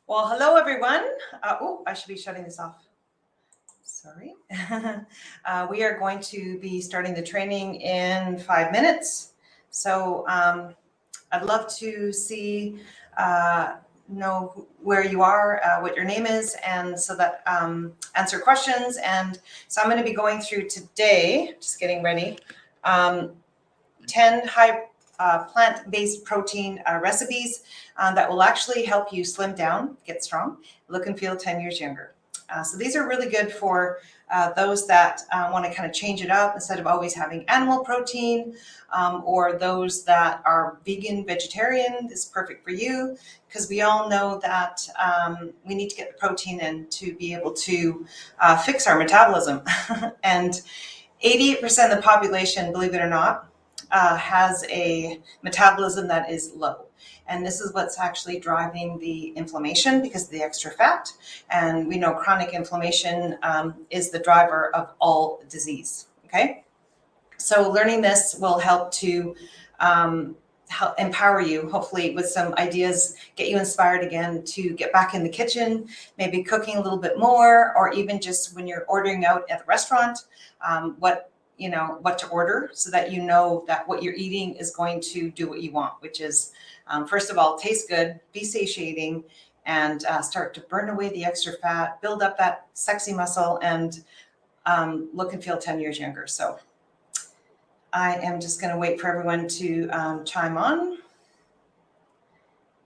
Well, hello, everyone. Oh, I should be shutting this off. Sorry. We are going to be starting the training in 5 minutes. So I'd love to know where you are, what your name is, and so that answer questions. And so I'm going to be going through today, just getting ready, 10 high plant-based protein recipes that will actually help you slim down, get strong, look and feel 10 years younger. So these are really good for those that want to kind of change it up instead of always having animal protein, or those that are vegan, vegetarian. This is perfect for you because we all know that we need to get the protein in to be able to fix our metabolism. And 88% of the population, believe it or not, has a metabolism that is low. And this is what's actually driving the inflammation because of the extra fat. And we know chronic inflammation is the driver of all disease, okay? So learning this will help to help empower you, hopefully with some ideas, get you inspired again to get back in the kitchen, maybe cooking a little bit more, or even just when you're ordering out at the restaurant, what to order so that you know that what you're eating is going to do what you want, which is, first of all, taste good, be satiating, and start to burn away the extra fat, build up that sexy muscle, and look and feel 10 years younger. So I am just going to wait for everyone to chime on,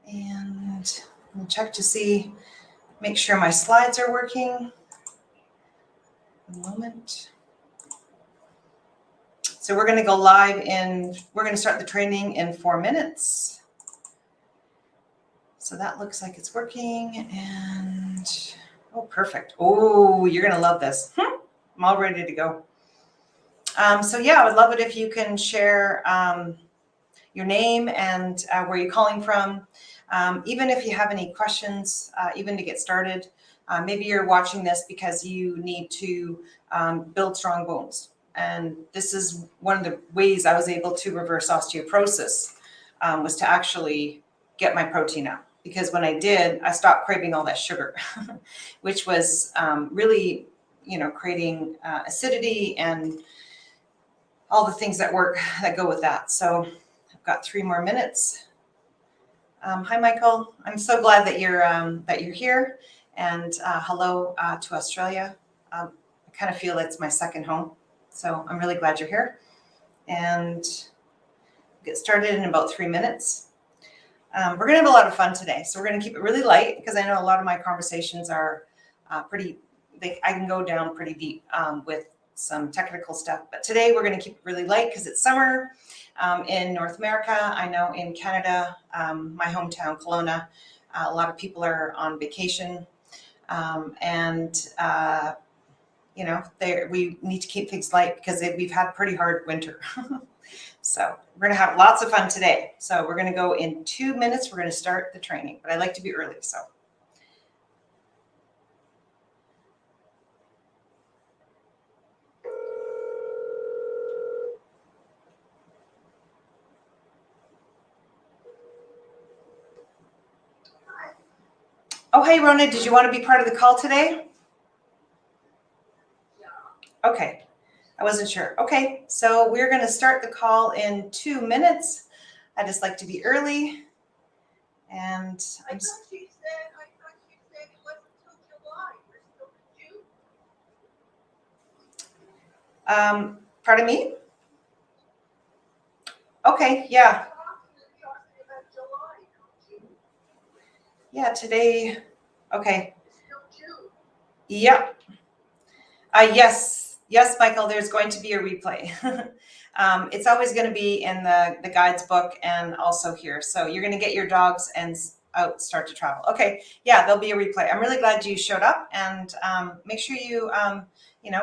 and we'll check to see, make sure my slides are working. A moment. So we're going to go live we're going to start the training in 4 minutes. So that looks like it's working, and oh, perfect. Oh, you're going to love this. I'm all ready to go. So yeah, I would love it if you can share your name and where you're calling from. Even if you have any questions, even to get started, maybe you're watching this because you need to build strong bones. And this is one of the ways I was able to reverse osteoporosis, was to actually get my protein up. Because when I did, I stopped craving all that sugar, which was really, creating acidity and all the things that go with that. So I've got 3 more minutes. Hi, Michael. I'm so glad that you're here, and hello to Australia. I kind of feel it's my second home, so I'm really glad you're here. And get started in about 3 minutes. We're gonna have a lot of fun today, so we're gonna keep it really light because I know a lot of my conversations are I can go down pretty deep with some technical stuff, but today we're going to keep it really light because it's summer in North America. I know in Canada, my hometown, Kelowna, a lot of people are on vacation, and we need to keep things light because we've had a pretty hard winter. So we're going to have lots of fun today. So we're going to go in 2 minutes. We're going to start the training, but I like to be early, so. Oh, hey, Rona, did you want to be part of the call today? Yeah. Okay, I wasn't sure. Okay, so we're going to start the call in 2 minutes. I just like to be early, and I thought she said it wasn't until July. We're still in June. Pardon me? Okay, yeah. Yeah, today, okay. Yep. Yes, Michael, there's going to be a replay. It's always going to be in the guides book and also here. So you're going to get your dogs and start to travel. Okay, yeah, there'll be a replay. I'm really glad you showed up, and make sure you,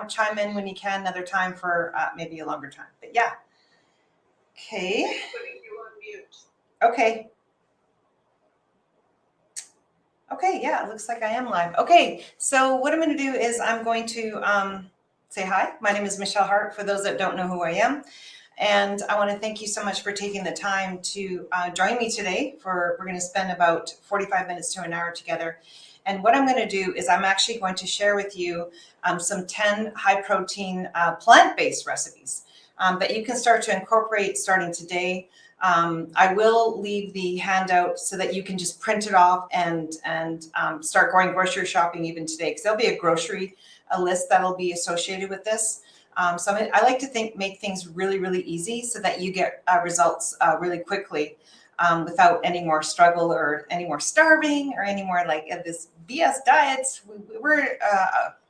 chime in when you can another time for maybe a longer time. But yeah. Okay. Okay. Okay, yeah, it looks like I am live. Okay, so what I'm going to do is I'm going to say hi. My name is Michelle Hart, for those that don't know who I am. And I want to thank you so much for taking the time to join me today. We're going to spend about 45 minutes to an hour together. And what I'm going to do is I'm actually going to share with you some 10 high protein plant-based recipes that you can start to incorporate starting today. I will leave the handout so that you can just print it off and start going grocery shopping even today, because there'll be a list that'll be associated with this. I like to make things really, really easy so that you get results really quickly without any more struggle or any more starving or any more like this BS diets. We're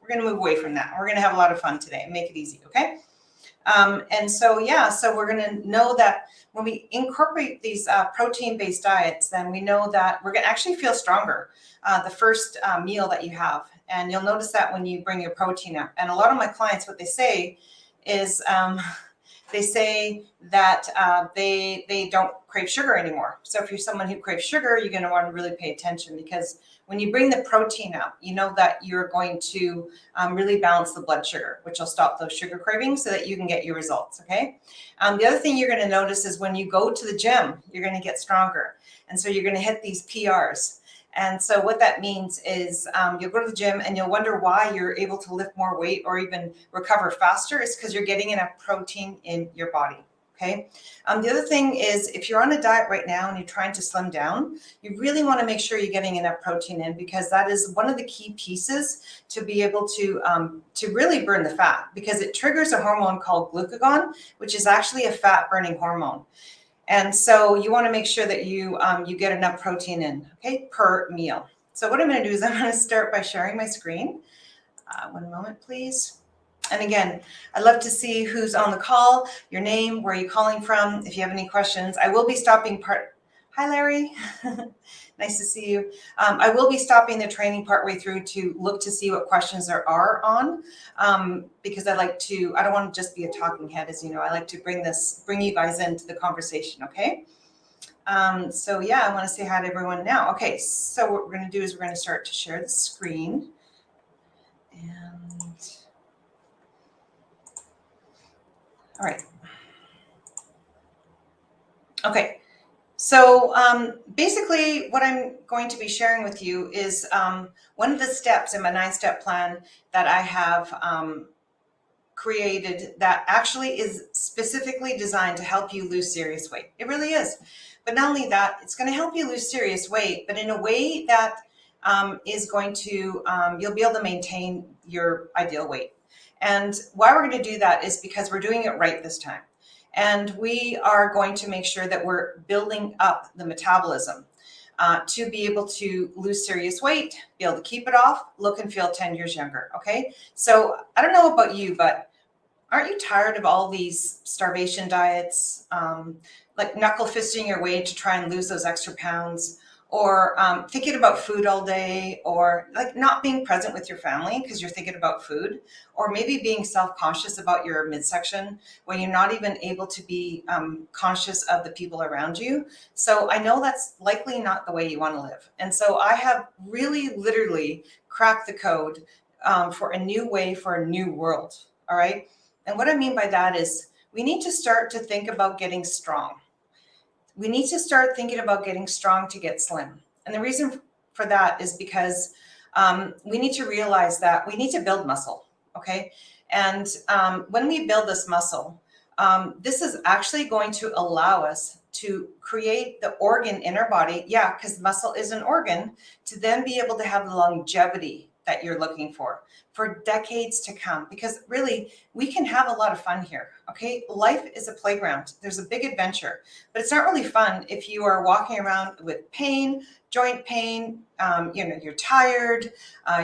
going to move away from that. We're going to have a lot of fun today and make it easy, okay? So we're going to know that when we incorporate these protein-based diets, then we know that we're going to actually feel stronger the first meal that you have. And you'll notice that when you bring your protein up. And a lot of my clients, what they say is they say that they don't crave sugar anymore. So if you're someone who craves sugar, you're going to want to really pay attention, because when you bring the protein up, you know that you're going to really balance the blood sugar, which will stop those sugar cravings so that you can get your results, okay? The other thing you're going to notice is when you go to the gym, you're going to get stronger. And so you're going to hit these PRs. And so what that means is you'll go to the gym and you'll wonder why you're able to lift more weight or even recover faster. It's because you're getting enough protein in your body, okay? The other thing is, if you're on a diet right now and you're trying to slim down, you really want to make sure you're getting enough protein in, because that is one of the key pieces to be able to really burn the fat, because it triggers a hormone called glucagon, which is actually a fat burning hormone. And so you want to make sure that you get enough protein in, okay, per meal. So what I'm going to do is I'm going to start by sharing my screen. One moment, please. And again, I'd love to see who's on the call, your name, where you're calling from, if you have any questions. I will be stopping Hi, Larry. Nice to see you. I will be stopping the training partway through to look to see what questions there are on, because I don't want to just be a talking head, as you know. I like to bring you guys into the conversation, okay? I want to say hi to everyone now. Okay, so what we're going to do is we're going to start to share the screen. And all right. Okay. So basically what I'm going to be sharing with you is one of the steps in my 9-step plan that I have created that actually is specifically designed to help you lose serious weight. It really is. But not only that, it's going to help you lose serious weight, but in a way that is going to, you'll be able to maintain your ideal weight. And why we're going to do that is because we're doing it right this time. And we are going to make sure that we're building up the metabolism to be able to lose serious weight, be able to keep it off, look and feel 10 years younger, okay? So I don't know about you, but aren't you tired of all these starvation diets, like knuckle fisting your way to try and lose those extra pounds, or thinking about food all day, or like not being present with your family because you're thinking about food, or maybe being self-conscious about your midsection when you're not even able to be conscious of the people around you? So I know that's likely not the way you want to live. And so I have really literally cracked the code for a new way, for a new world, all right? And what I mean by that is we need to start to think about getting strong. We need to start thinking about getting strong to get slim. And the reason for that is because we need to realize that we need to build muscle, okay? And when we build this muscle, this is actually going to allow us to create the organ in our body, yeah, because muscle is an organ, to then be able to have the longevity that you're looking for decades to come. Because really, we can have a lot of fun here, okay? Life is a playground. There's a big adventure, but it's not really fun if you are walking around with pain, joint pain, you're tired,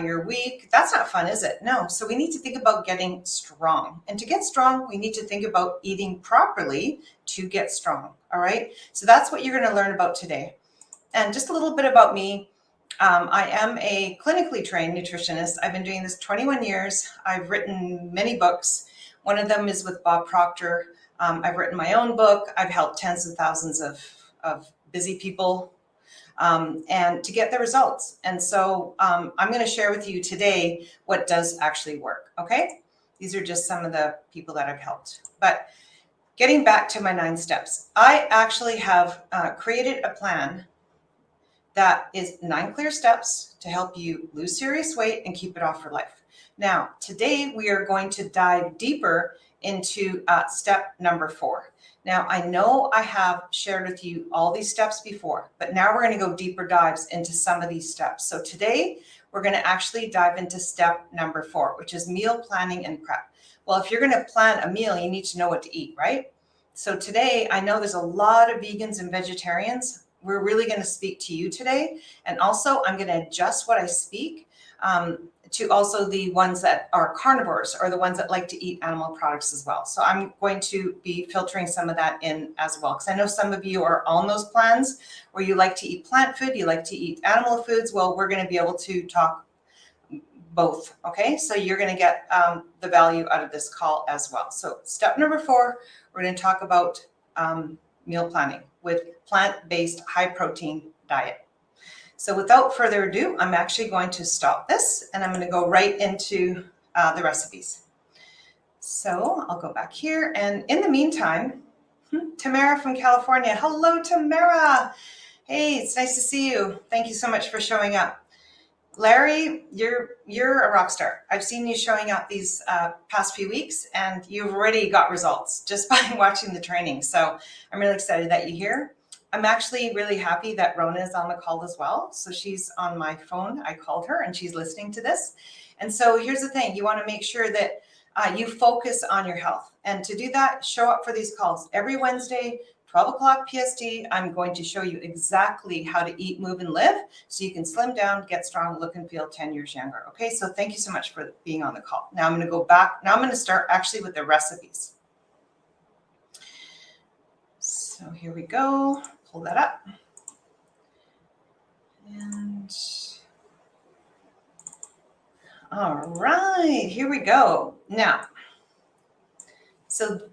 you're weak. That's not fun, is it? No. So we need to think about getting strong. And to get strong, we need to think about eating properly to get strong, all right? So that's what you're going to learn about today. And just a little bit about me. I am a clinically trained nutritionist. I've been doing this 21 years. I've written many books. One of them is with Bob Proctor. I've written my own book. I've helped tens of thousands of busy people and to get the results. And so I'm going to share with you today what does actually work, okay? These are just some of the people that I've helped. But Getting back to my 9 steps, I actually have created a plan that is 9 clear steps to help you lose serious weight and keep it off for life. Now, today we are going to dive deeper into step number 4. Now, I know I have shared with you all these steps before, but now we're going to go deeper dives into some of these steps. So today we're going to actually dive into step number 4, which is meal planning and prep. Well, if you're going to plan a meal, you need to know what to eat, right? So today, I know there's a lot of vegans and vegetarians. We're really going to speak to you today. And also, I'm going to adjust what I speak to also the ones that are carnivores or the ones that like to eat animal products as well. So I'm going to be filtering some of that in as well, because I know some of you are on those plans where you like to eat plant food, you like to eat animal foods. Well, we're going to be able to talk both. Okay, so you're going to get the value out of this call as well. So step number 4, we're going to talk about meal planning with plant-based high protein diet. So without further ado, I'm actually going to stop this and I'm going to go right into the recipes. So I'll go back here, and in the meantime, Tamara from California. Hello, Tamara. Hey, it's nice to see you. Thank you so much for showing up. Larry, you're a rock star. I've seen you showing up these past few weeks, and you've already got results just by watching the training. So I'm really excited that you're here. I'm actually really happy that Rona is on the call as well. So she's on my phone. I called her and she's listening to this. And so here's the thing. You want to make sure that you focus on your health. And to do that, show up for these calls every Wednesday, 12 o'clock PST. I'm going to show you exactly how to eat, move, and live so you can slim down, get strong, look and feel 10 years younger. Okay, so thank you so much for being on the call. Now I'm going to go back. Now I'm going to start actually with the recipes. So here we go. Pull that up. And all right, here we go. Now, so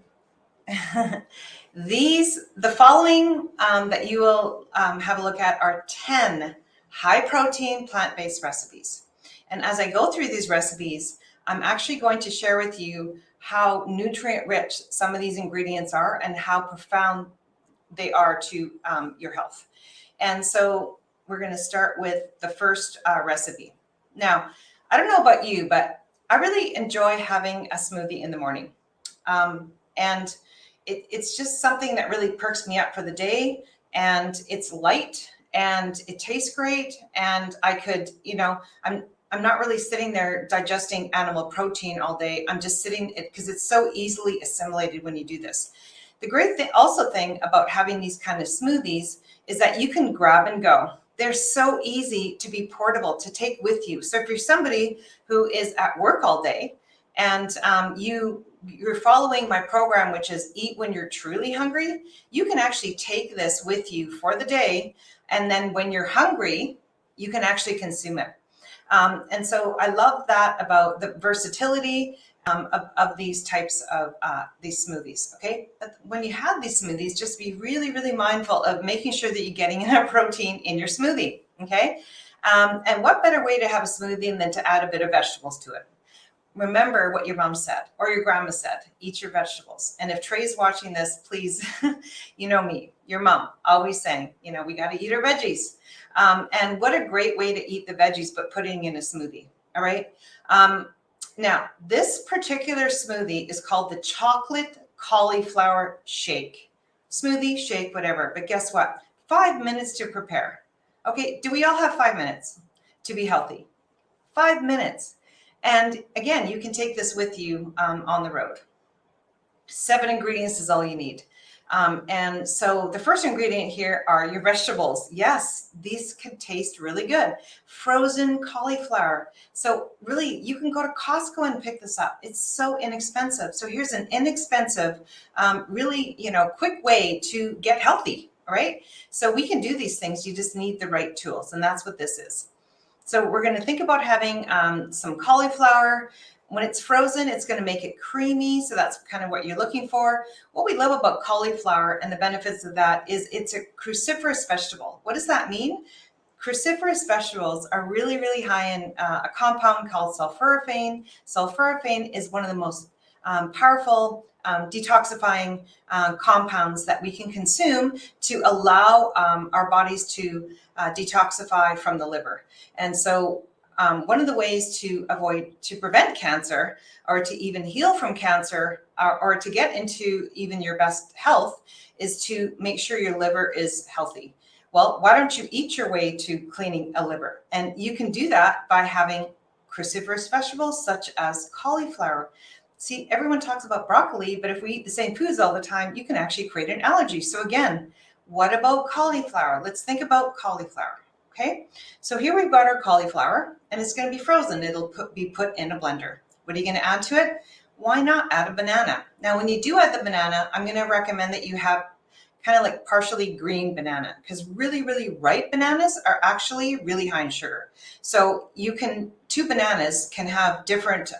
the following that you will have a look at are 10 high protein plant-based recipes. And as I go through these recipes, I'm actually going to share with you how nutrient rich some of these ingredients are and how profound they are to your health. And so we're going to start with the first recipe. Now, I don't know about you, but I really enjoy having a smoothie in the morning. And it's just something that really perks me up for the day, and it's light and it tastes great. And I could, I'm not really sitting there digesting animal protein all day. I'm just sitting because it's so easily assimilated when you do this. The great thing about having these kind of smoothies is that you can grab and go. They're so easy to be portable, to take with you. So if you're somebody who is at work all day and you're following my program, which is Eat When You're Truly Hungry, you can actually take this with you for the day. And then when you're hungry, you can actually consume it. And so I love that about the versatility of these types of these smoothies. Okay, but when you have these smoothies, just be really, really mindful of making sure that you're getting enough protein in your smoothie. Okay, and what better way to have a smoothie than to add a bit of vegetables to it? Remember what your mom said or your grandma said, eat your vegetables. And if Trey's watching this, please, you know me, your mom, always saying, we got to eat our veggies. And what a great way to eat the veggies, but putting in a smoothie. All right. Now, this particular smoothie is called the chocolate cauliflower shake. Smoothie, shake, whatever. But guess what? 5 minutes to prepare. Okay. Do we all have 5 minutes to be healthy? 5 minutes. And again, you can take this with you on the road. 7 ingredients is all you need. And so the first ingredient here are your vegetables. Yes, these can taste really good. Frozen cauliflower. So really, you can go to Costco and pick this up. It's so inexpensive. So here's an inexpensive, really, quick way to get healthy. All right. So we can do these things. You just need the right tools. And that's what this is. So we're going to think about having some cauliflower. When it's frozen, it's going to make it creamy. So that's kind of what you're looking for. What we love about cauliflower and the benefits of that is it's a cruciferous vegetable. What does that mean? Cruciferous vegetables are really, really high in a compound called sulforaphane. Sulforaphane is one of the most powerful detoxifying compounds that we can consume to allow our bodies to detoxify from the liver. And so one of the ways to prevent cancer, or to even heal from cancer, or to get into even your best health, is to make sure your liver is healthy. Well, why don't you eat your way to cleaning a liver? And you can do that by having cruciferous vegetables such as cauliflower. See, everyone talks about broccoli, but if we eat the same foods all the time, you can actually create an allergy. So again, what about cauliflower? Let's think about cauliflower. Okay, so here we've got our cauliflower, and it's going to be frozen. It'll be put in a blender. What are you going to add to it? Why not add a banana? Now, when you do add the banana, I'm going to recommend that you have kind of like partially green banana, because really, really ripe bananas are actually really high in sugar. So you can, 2 bananas can have different,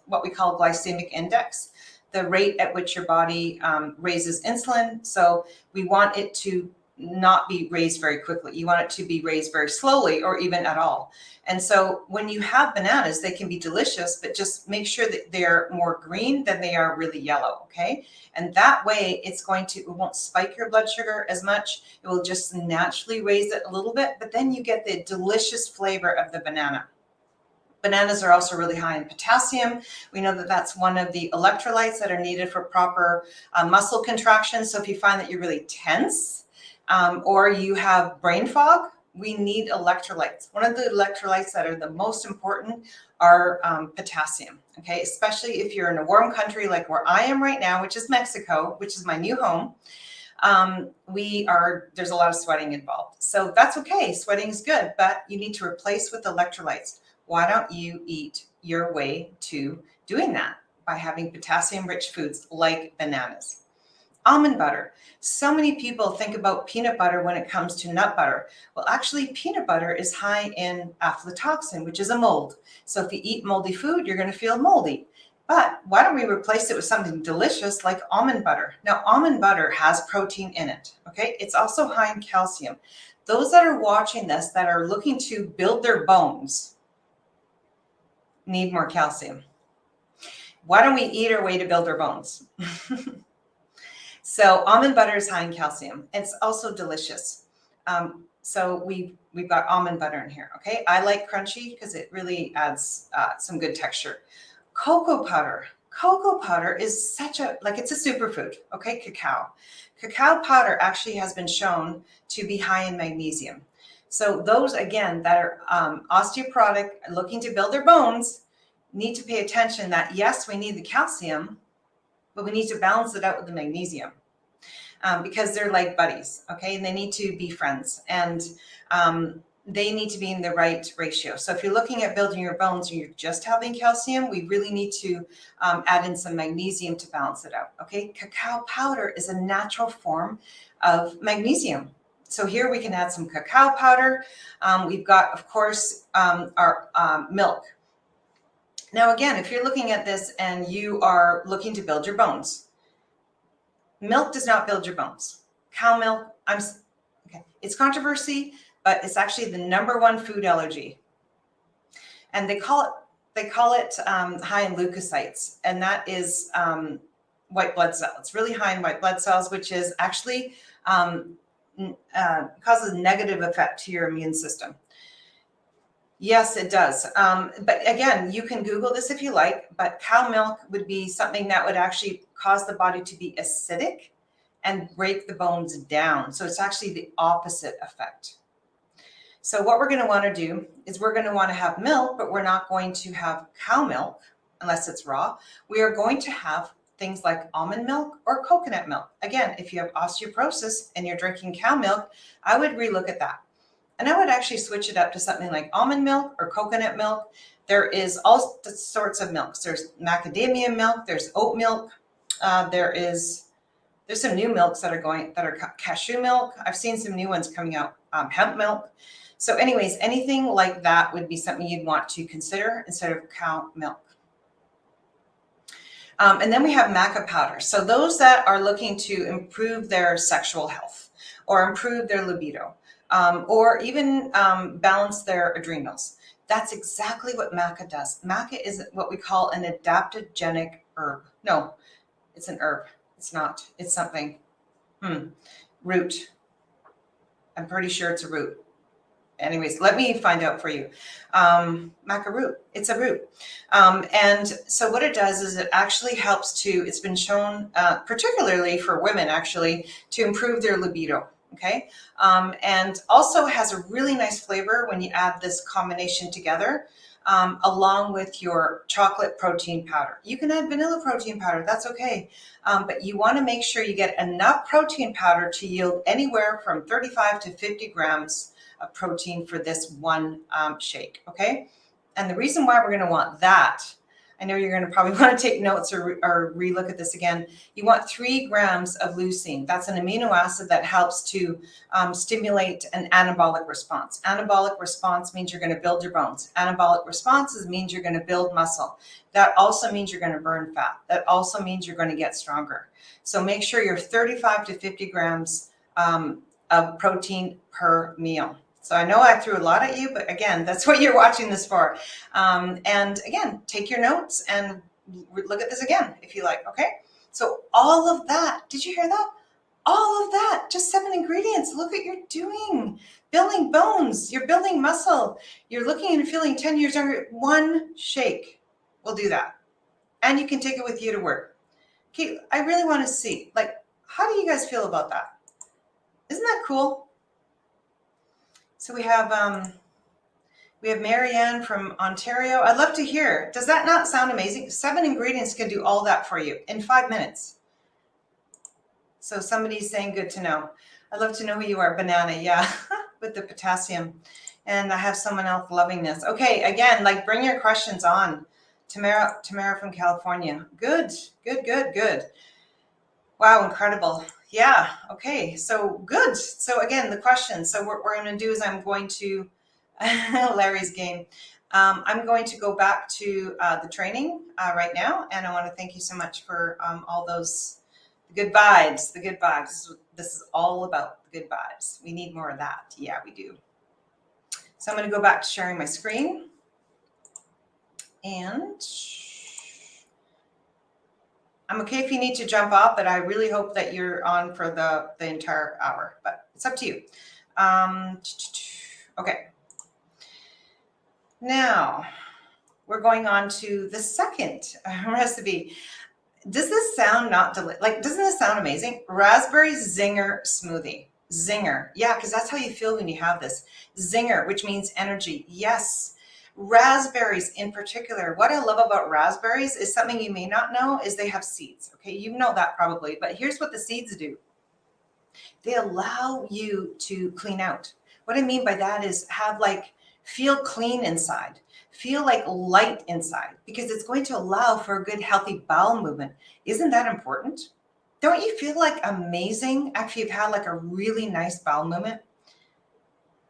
what we call glycemic index, the rate at which your body raises insulin. So we want it to not be raised very quickly. You want it to be raised very slowly, or even at all. And so when you have bananas, they can be delicious, but just make sure that they're more green than they are really yellow, okay? And that way it won't spike your blood sugar as much. It will just naturally raise it a little bit, but then you get the delicious flavor of the banana. Bananas are also really high in potassium. We know that that's one of the electrolytes that are needed for proper muscle contraction. So if you find that you're really tense, or you have brain fog, we need electrolytes. One of the electrolytes that are the most important are potassium, okay? Especially if you're in a warm country like where I am right now, which is Mexico, which is my new home. There's a lot of sweating involved. So that's okay, sweating is good, but you need to replace with electrolytes. Why don't you eat your way to doing that by having potassium-rich foods like bananas? Almond butter. So many people think about peanut butter when it comes to nut butter. Well, actually, peanut butter is high in aflatoxin, which is a mold. So if you eat moldy food, you're going to feel moldy. But why don't we replace it with something delicious like almond butter? Now, almond butter has protein in it, okay? It's also high in calcium. Those that are watching this that are looking to build their bones need more calcium. Why don't we eat our way to build our bones? So almond butter is high in calcium. It's also delicious. So we've got almond butter in here, okay? I like crunchy because it really adds some good texture. Cocoa powder. Cocoa powder is it's a superfood, okay? Cacao. Cacao powder actually has been shown to be high in magnesium. So those, again, that are osteoporotic, looking to build their bones, need to pay attention that, yes, we need the calcium, but we need to balance it out with the magnesium, because they're like buddies, okay? And they need to be friends, and they need to be in the right ratio. So if you're looking at building your bones and you're just having calcium, we really need to add in some magnesium to balance it out, okay? Cacao powder is a natural form of magnesium. So here we can add some cacao powder. We've got, of course, our milk. Now, again, if you're looking at this and you are looking to build your bones, milk does not build your bones. Cow milk, okay, it's controversy, but it's actually the #1 food allergy. And they call it high in leukocytes, and that is white blood cells. It's really high in white blood cells, which is actually causes a negative effect to your immune system. Yes, it does. But again, you can Google this if you like, but cow milk would be something that would actually cause the body to be acidic and break the bones down. So it's actually the opposite effect. So what we're going to want to do is we're going to want to have milk, but we're not going to have cow milk unless it's raw. We are going to have things like almond milk or coconut milk. Again, if you have osteoporosis and you're drinking cow milk, I would relook at that. And I would actually switch it up to something like almond milk or coconut milk. There is all sorts of milks. There's macadamia milk, there's oat milk, there's some new milks that are cashew milk. I've seen some new ones coming out, hemp milk. So anyways, anything like that would be something you'd want to consider instead of cow milk. And then we have maca powder. So those that are looking to improve their sexual health or improve their libido, or even balance their adrenals. That's exactly what maca does. Maca is what we call an adaptogenic herb. No, It's an herb. It's not. It's something. Root. I'm pretty sure it's a root. Anyways, let me find out for you. Maca root. It's a root. And so what it does is it actually helps to, it's been shown, particularly for women actually, to improve their libido. Okay. And also has a really nice flavor when you add this combination together, along with your chocolate protein powder. You can add vanilla protein powder, that's okay. But you want to make sure you get enough protein powder to yield anywhere from 35 to 50 grams of protein for this one shake, okay? And the reason why we're going to want that, I know you're going to probably want to take notes or re-look at this again. You want 3 grams of leucine. That's an amino acid that helps to stimulate an anabolic response. Anabolic response means you're going to build your bones. Anabolic responses means you're going to build muscle. That also means you're going to burn fat. That also means you're going to get stronger. So make sure you're 35 to 50 grams of protein per meal. So I know I threw a lot at you, but again, that's what you're watching this for. And again, take your notes and look at this again if you like, okay? So all of that, did you hear that? All of that, just 7 ingredients. Look what you're doing. Building bones, you're building muscle. You're looking and feeling 10 years younger. One shake will do that. And you can take it with you to work. Okay, I really want to see, like, how do you guys feel about that? Isn't that cool? So we have Marianne from Ontario. I'd love to hear. Does that not sound amazing? 7 ingredients can do all that for you in 5 minutes. So somebody's saying good to know. I'd love to know who you are. Banana, yeah, with the potassium. And I have someone else loving this. Okay, again, like bring your questions on. Tamara from California. Good. Wow, incredible. Yeah, okay, so good. So again, the question. So what we're going to do is I'm going to, Larry's game. I'm going to go back to the training right now. And I want to thank you so much for all those good vibes, the good vibes. This is all about the good vibes. We need more of that. Yeah, we do. So I'm going to go back to sharing my screen. And I'm okay if you need to jump off, but I really hope that you're on for the entire hour, but it's up to you. Okay. Now we're going on to the second recipe. Does this sound doesn't this sound amazing? Raspberry zinger smoothie. Zinger. Yeah, because that's how you feel when you have this. Zinger, which means energy. Yes. Raspberries in particular. What I love about raspberries is something you may not know is they have seeds. Okay, you know that probably, but here's what the seeds do. They allow you to clean out. What I mean by that is feel clean inside. Feel like light inside because it's going to allow for a good healthy bowel movement. Isn't that important? Don't you feel like amazing after you've had like a really nice bowel movement?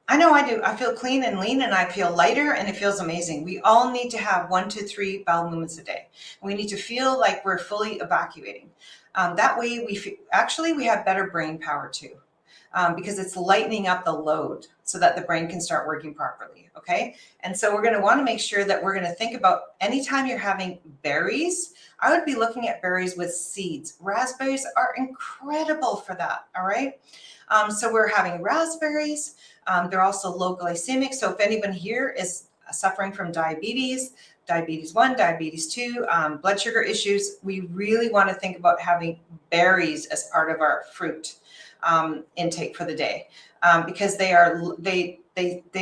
I know I do. I feel clean and lean and I feel lighter and it feels amazing. We all need to have 1 to 3 bowel movements a day. We need to feel like we're fully evacuating. That way we have better brain power too. Because it's lightening up the load so that the brain can start working properly, okay? And so we're gonna wanna make sure that we're gonna think about anytime you're having berries, I would be looking at berries with seeds. Raspberries are incredible for that, all right? So we're having raspberries. They're also low glycemic. So if anyone here is suffering from diabetes 1, diabetes 2, blood sugar issues, we really want to think about having berries as part of our fruit intake for the day, because they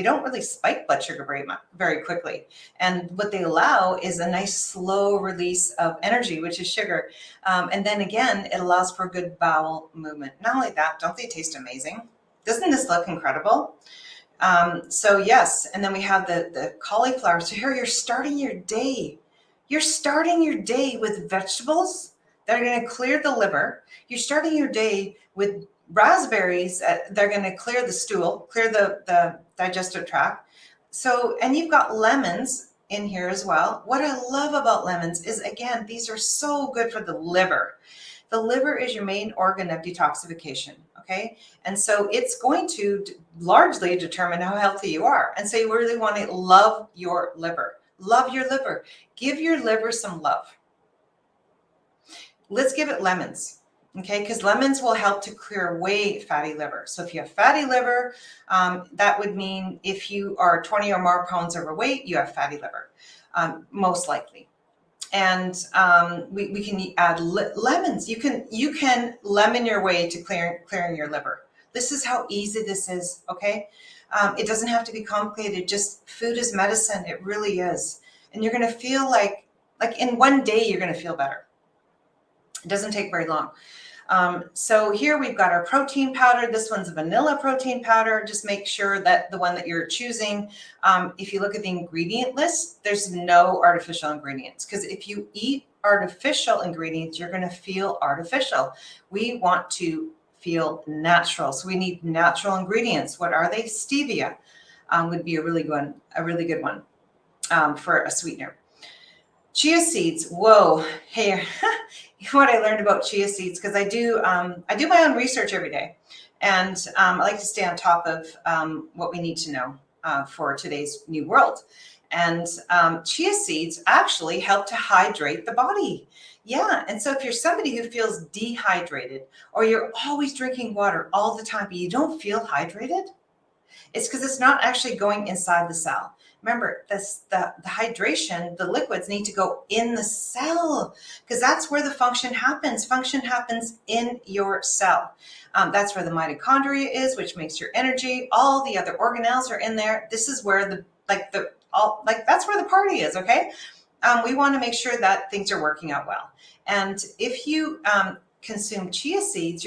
don't really spike blood sugar very quickly. And what they allow is a nice slow release of energy, which is sugar. And then again, it allows for good bowel movement. Not only that, don't they taste amazing? Doesn't this look incredible? So yes, and then we have the cauliflower. So here you're starting your day. You're starting your day with vegetables that are going to clear the liver. You're starting your day with raspberries. They're going to clear the stool, clear the digestive tract. So, and you've got lemons in here as well. What I love about lemons is, again, these are so good for the liver. The liver is your main organ of detoxification, okay? And so it's going to largely determine how healthy you are. And so you really want to love your liver. Love your liver. Give your liver some love. let's give it lemons. Okay, because lemons will help to clear away fatty liver. So if you have fatty liver, that would mean if you are 20 or more pounds overweight, you have fatty liver, most likely. And we can add lemons. You can lemon your way to clearing your liver. This is how easy this is. Okay, it doesn't have to be complicated. Just food is medicine. It really is, and you're going to feel like in one day you're going to feel better. It doesn't take very long. So here we've got our protein powder. This one's a vanilla protein powder. Just make sure that the one that you're choosing, if you look at the ingredient list, there's no artificial ingredients. Because if you eat artificial ingredients, you're going to feel artificial. We want to feel natural. So we need natural ingredients. What are they? Stevia would be a really good one for a sweetener. Chia seeds. Whoa. Hey, what I learned about chia seeds, because I do my own research every day, and I like to stay on top of what we need to know for today's new world. And chia seeds actually help to hydrate the body. Yeah, and so if you're somebody who feels dehydrated, or you're always drinking water all the time, but you don't feel hydrated, it's because it's not actually going inside the cell. Remember, the hydration, the liquids need to go in the cell, because that's where the function happens. Function happens in your cell. That's where the mitochondria is, which makes your energy. All the other organelles are in there. This is where that's where the party is. Okay, we want to make sure that things are working out well. And if you consume chia seeds,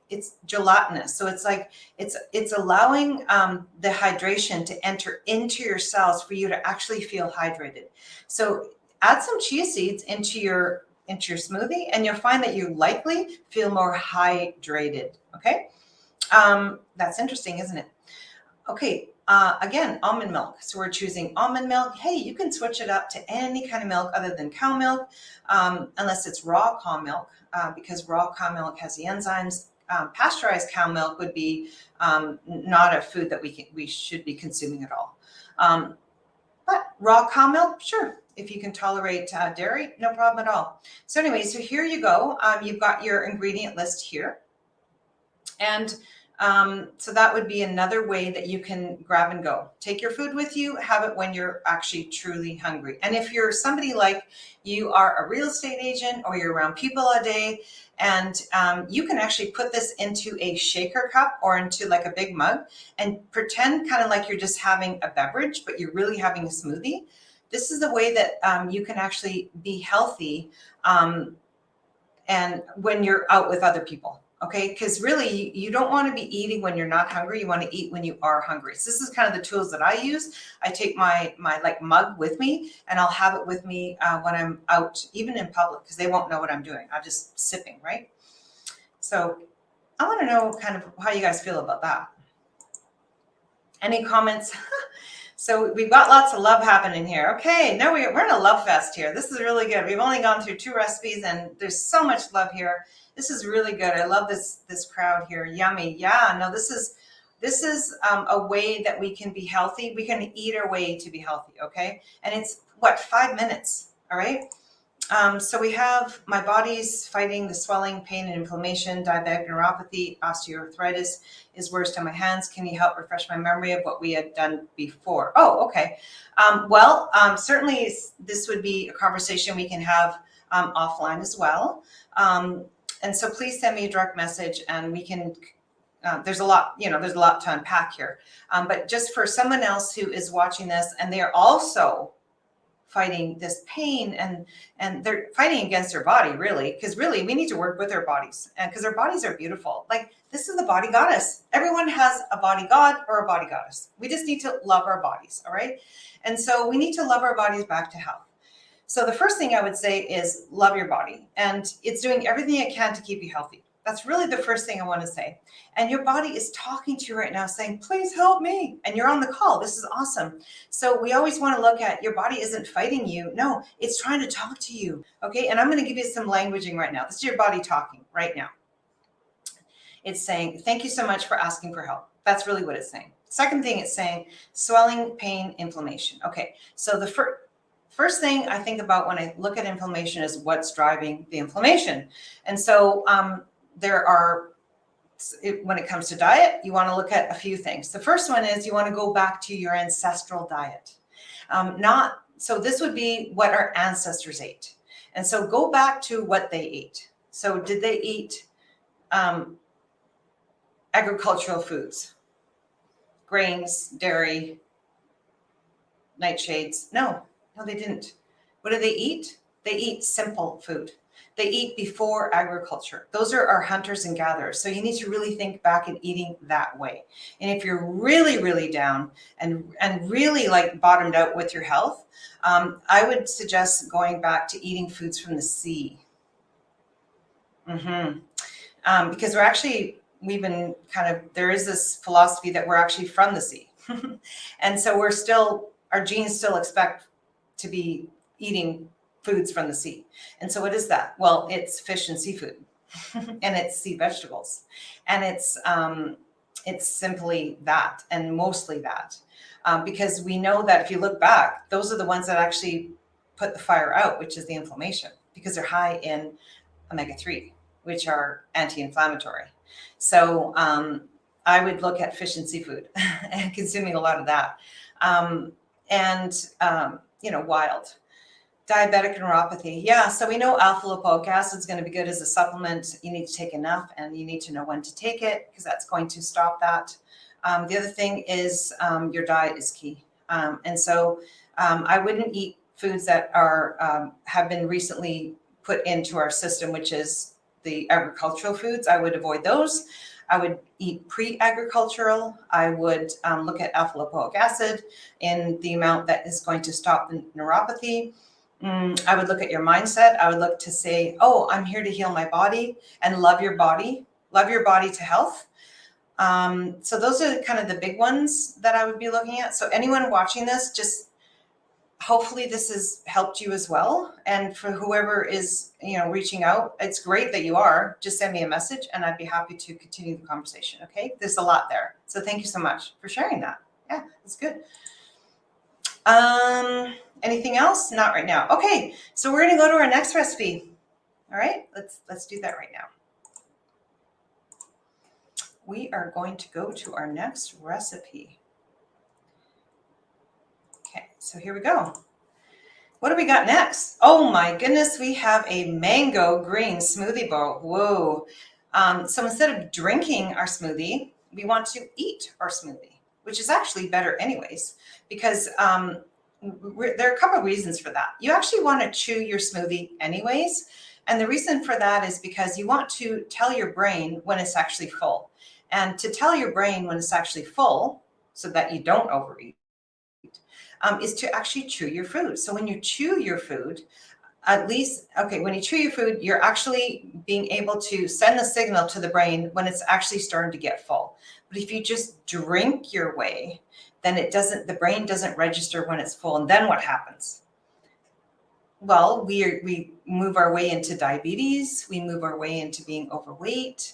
it's gelatinous. So it's allowing the hydration to enter into your cells for you to actually feel hydrated. So add some chia seeds into your smoothie, and you'll find that you likely feel more hydrated. Okay. That's interesting, isn't it? Okay. Again, almond milk. So we're choosing almond milk. Hey, you can switch it up to any kind of milk other than cow milk, unless it's raw cow milk, because raw cow milk has the enzymes. Pasteurized cow milk would be not a food that we should be consuming at all. But raw cow milk, sure. If you can tolerate dairy, no problem at all. So anyway, so here you go. You've got your ingredient list here. And so that would be another way that you can grab and go. Take your food with you, have it when you're actually truly hungry. And if you're somebody like you are a real estate agent, or you're around people a day, and you can actually put this into a shaker cup or into like a big mug and pretend kind of like you're just having a beverage, but you're really having a smoothie. This is the way that you can actually be healthy and when you're out with other people. Okay, because really you don't want to be eating when you're not hungry. You want to eat when you are hungry. So this is kind of the tools that I use. I take my like mug with me, and I'll have it with me when I'm out, even in public, because they won't know what I'm doing. I'm just sipping, right? So I want to know kind of how you guys feel about that. Any comments? So we've got lots of love happening here. Okay, now we're in a love fest here. This is really good. We've only gone through 2 recipes, and there's so much love here. This is really good. I love this crowd here. Yummy. Yeah, no, this is a way that we can be healthy. We can eat our way to be healthy, okay? And it's, 5 minutes, all right? So we have my body's fighting the swelling, pain, and inflammation. Diabetic neuropathy, osteoarthritis is worst on my hands. Can you help refresh my memory of what we had done before? Oh, okay. Certainly this would be a conversation we can have offline as well. And so please send me a direct message, and we can, there's a lot to unpack here. But just for someone else who is watching this, and they are also fighting this pain, and they're fighting against their body, really, because really we need to work with our bodies, and because our bodies are beautiful. Like, this is the body goddess. Everyone has a body god or a body goddess. We just need to love our bodies, all right? And so we need to love our bodies back to health. So the first thing I would say is love your body, and it's doing everything it can to keep you healthy. That's really the first thing I want to say. And your body is talking to you right now saying, please help me. And you're on the call. This is awesome. So we always want to look at your body isn't fighting you. No, it's trying to talk to you. Okay. And I'm going to give you some languaging right now. This is your body talking right now. It's saying, thank you so much for asking for help. That's really what it's saying. Second thing it's saying, swelling, pain, inflammation. Okay. So the first thing I think about when I look at inflammation is what's driving the inflammation. And so when it comes to diet, you want to look at a few things. The first one is you want to go back to your ancestral diet. So this would be what our ancestors ate. And so go back to what they ate. So did they eat agricultural foods, grains, dairy, nightshades? No, they didn't. What do they eat? They eat simple food. They eat before agriculture. Those are our hunters and gatherers. So you need to really think back at eating that way. And if you're really, really down and really like bottomed out with your health, I would suggest going back to eating foods from the sea. Because we've been there is this philosophy that we're actually from the sea. And so our genes still expect to be eating foods from the sea. And so what is that? Well, it's fish and seafood and it's sea vegetables. And it's simply that and mostly that. Because we know that if you look back, those are the ones that actually put the fire out, which is the inflammation, because they're high in omega-3, which are anti-inflammatory. So I would look at fish and seafood and consuming a lot of that. Wild. Diabetic neuropathy. Yeah, so we know alpha lipoic acid is going to be good as a supplement. You need to take enough and you need to know when to take it because that's going to stop that. The other thing is your diet is key. And so I wouldn't eat foods that have been recently put into our system, which is the agricultural foods. I would avoid those. I would eat pre-agricultural. I would look at alpha lipoic acid in the amount that is going to stop the neuropathy. I would look at your mindset. I would look to say, oh, I'm here to heal my body and love your body to health. So those are kind of the big ones that I would be looking at. So anyone watching this, just hopefully this has helped you as well. And for whoever is, reaching out, it's great that you are. Just send me a message and I'd be happy to continue the conversation. Okay. There's a lot there. So thank you so much for sharing that. Yeah, that's good. Anything else? Not right now. Okay. So we're going to go to our next recipe. All right. Let's do that right now. We are going to go to our next recipe. Okay, so here we go. What do we got next? Oh my goodness, we have a mango green smoothie bowl. Whoa. So instead of drinking our smoothie, we want to eat our smoothie, which is actually better anyways, because there are a couple of reasons for that. You actually want to chew your smoothie anyways. And the reason for that is because you want to tell your brain when it's actually full. And to tell your brain when it's actually full so that you don't overeat is to actually chew your food. So when you chew your food, when you chew your food, you're actually being able to send the signal to the brain when it's actually starting to get full. But if you just drink your way, then the brain doesn't register when it's full. And then what happens? Well, we move our way into diabetes. We move our way into being overweight.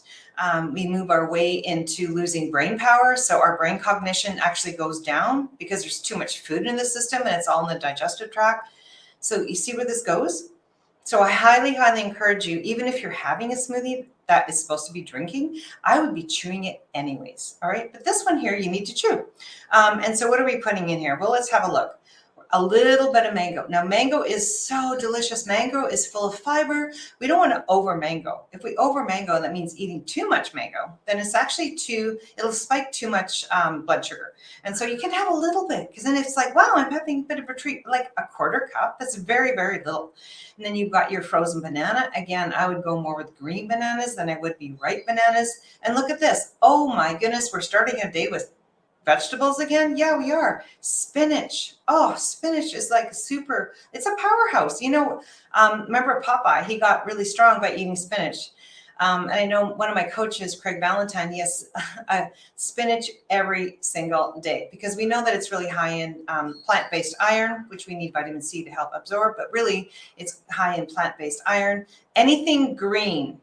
We move our way into losing brain power. So our brain cognition actually goes down because there's too much food in the system and it's all in the digestive tract. So you see where this goes? So I highly, highly encourage you, even if you're having a smoothie that is supposed to be drinking, I would be chewing it anyways. All right. But this one here, you need to chew. And so what are we putting in here? Well, let's have a look. A little bit of mango. Now, mango is so delicious. Mango is full of fiber. We don't want to over mango. If we over mango, that means eating too much mango. Then it's actually it'll spike too much blood sugar. And so you can have a little bit because then it's like, wow, I'm having a bit of a treat, like a quarter cup. That's very, very little. And then you've got your frozen banana. Again, I would go more with green bananas than I would be ripe bananas. And look at this. Oh my goodness, we're starting a day with vegetables again? Yeah, we are. Spinach. Oh, spinach is like it's a powerhouse. Remember Popeye? He got really strong by eating spinach. And I know one of my coaches, Craig Valentine, he has spinach every single day because we know that it's really high in plant-based iron, which we need vitamin C to help absorb, but really it's high in plant-based iron. Anything green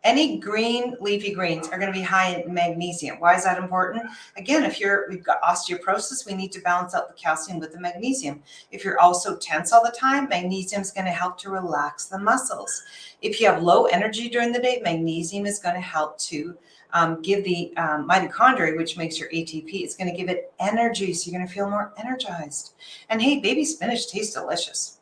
Any green leafy greens are going to be high in magnesium. Why is that important? Again, if we've got osteoporosis, we need to balance out the calcium with the magnesium. If you're also tense all the time, magnesium is going to help to relax the muscles. If you have low energy during the day, magnesium is going to help to give the mitochondria, which makes your ATP, it's going to give it energy. So you're going to feel more energized. And hey, baby spinach tastes delicious.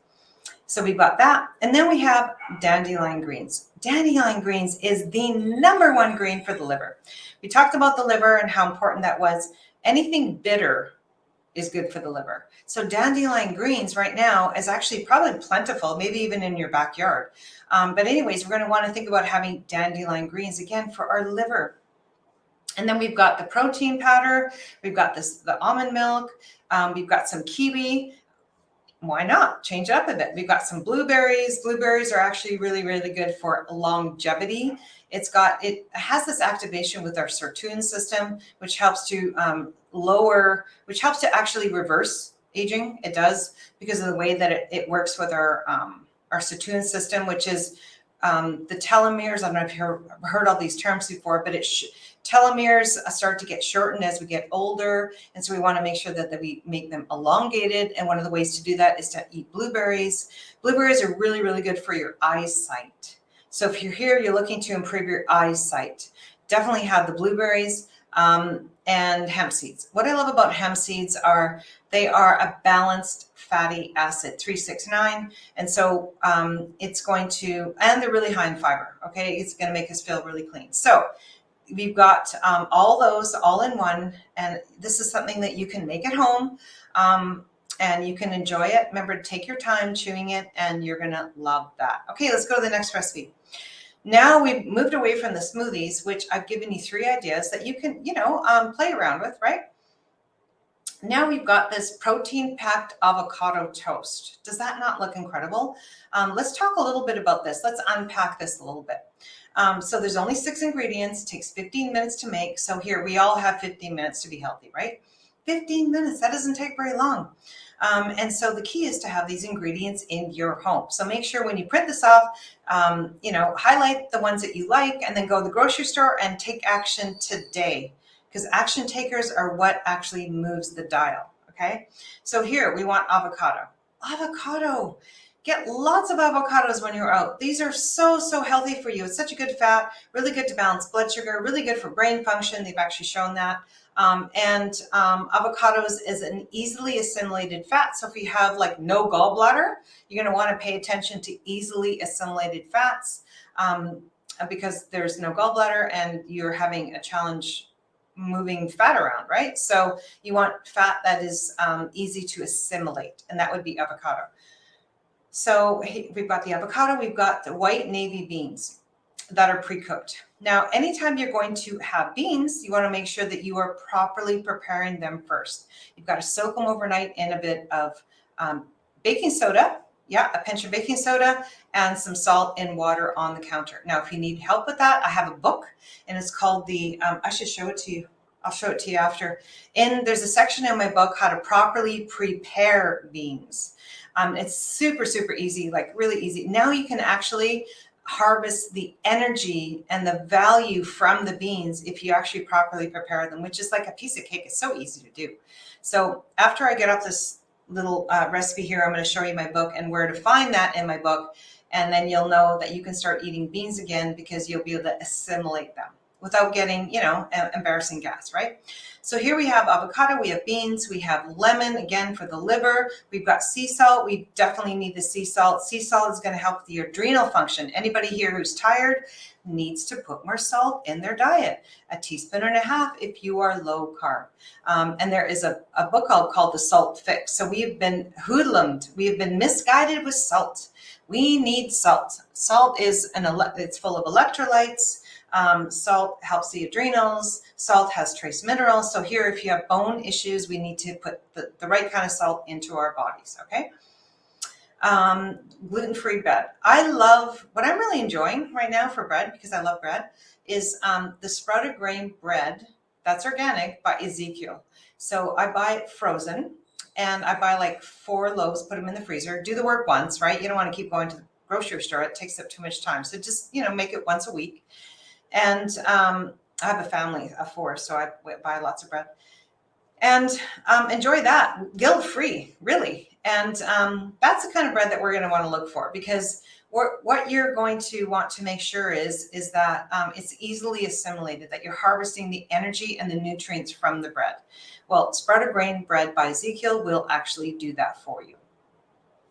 So we've got that. And then we have dandelion greens. Dandelion greens is the #1 green for the liver. We talked about the liver and how important that was. Anything bitter is good for the liver. So dandelion greens right now is actually probably plentiful, maybe even in your backyard. But anyways, we're going to want to think about having dandelion greens again for our liver. And then we've got the protein powder. We've got the almond milk. We've got some kiwi. Why not change it up a bit? We've got some blueberries. Blueberries are actually really, really good for longevity. It has this activation with our sirtuin system, which helps to actually reverse aging. It does, because of the way that it works with our sirtuin system, which is the telomeres. I don't know if you've heard all these terms before, but telomeres start to get shortened as we get older. And so we want to make sure that we make them elongated. And one of the ways to do that is to eat blueberries. Blueberries are really, really good for your eyesight. So if you're here, you're looking to improve your eyesight, definitely have the blueberries and hemp seeds. What I love about hemp seeds are they are a balanced fatty acid, 369. And so and they're really high in fiber. Okay. It's going to make us feel really clean. So we've got all those all in one, and this is something that you can make at home, and you can enjoy it. Remember to take your time chewing it, and you're gonna love that. Okay, let's go to the next recipe. Now we've moved away from the smoothies, which I've given you 3 ideas that you can, play around with, right? Now we've got this protein-packed avocado toast. Does that not look incredible? Let's talk a little bit about this. Let's unpack this a little bit. So there's only 6 ingredients. It takes 15 minutes to make. So here, we all have 15 minutes to be healthy, right? 15 minutes, that doesn't take very long. And so the key is to have these ingredients in your home. So make sure when you print this off, highlight the ones that you like, and then go to the grocery store and take action today. Because action takers are what actually moves the dial, okay? So here, we want avocado. Avocado. Get lots of avocados when you're out. These are so, so healthy for you. It's such a good fat, really good to balance blood sugar, really good for brain function. They've actually shown that. Avocados is an easily assimilated fat. So if you have like no gallbladder, you're going to want to pay attention to easily assimilated fats because there's no gallbladder and you're having a challenge moving fat around, right? So you want fat that is easy to assimilate, and that would be avocado. So we've got the avocado, we've got the white navy beans that are pre-cooked. Now, anytime you're going to have beans, you want to make sure that you are properly preparing them first. You've got to soak them overnight in a bit of baking soda. Yeah, a pinch of baking soda and some salt and water on the counter. Now, if you need help with that, I have a book, and it's called I should show it to you. I'll show it to you after. And there's a section in my book, how to properly prepare beans. It's super, super easy, like really easy. Now you can actually harvest the energy and the value from the beans if you actually properly prepare them, which is like a piece of cake. It's so easy to do. So after I get off this little recipe here, I'm going to show you my book and where to find that in my book. And then you'll know that you can start eating beans again because you'll be able to assimilate them without getting, embarrassing gas, right? So here we have avocado, we have beans, we have lemon, again, for the liver. We've got sea salt. We definitely need the sea salt. Sea salt is going to help the adrenal function. Anybody here who's tired needs to put more salt in their diet, 1.5 teaspoons if you are low carb. And there is a book called The Salt Fix. So we have been hoodlums. We have been misguided with salt. We need salt. Salt is it's full of electrolytes. Salt helps the adrenals. Salt has trace minerals. So here, if you have bone issues, we need to put the right kind of salt into our bodies, okay? Gluten-free bread. What I'm really enjoying right now for bread, because I love bread, is the sprouted grain bread that's organic by Ezekiel. So I buy it frozen, and I buy like 4 loaves, put them in the freezer, do the work once, right? You don't want to keep going to the grocery store. It takes up too much time. So just, make it once a week. And I have a family of 4, so I buy lots of bread. And enjoy that guilt-free, really. And that's the kind of bread that we're going to want to look for, because what you're going to want to make sure is that it's easily assimilated, that you're harvesting the energy and the nutrients from the bread. Well, sprouted grain bread by Ezekiel will actually do that for you.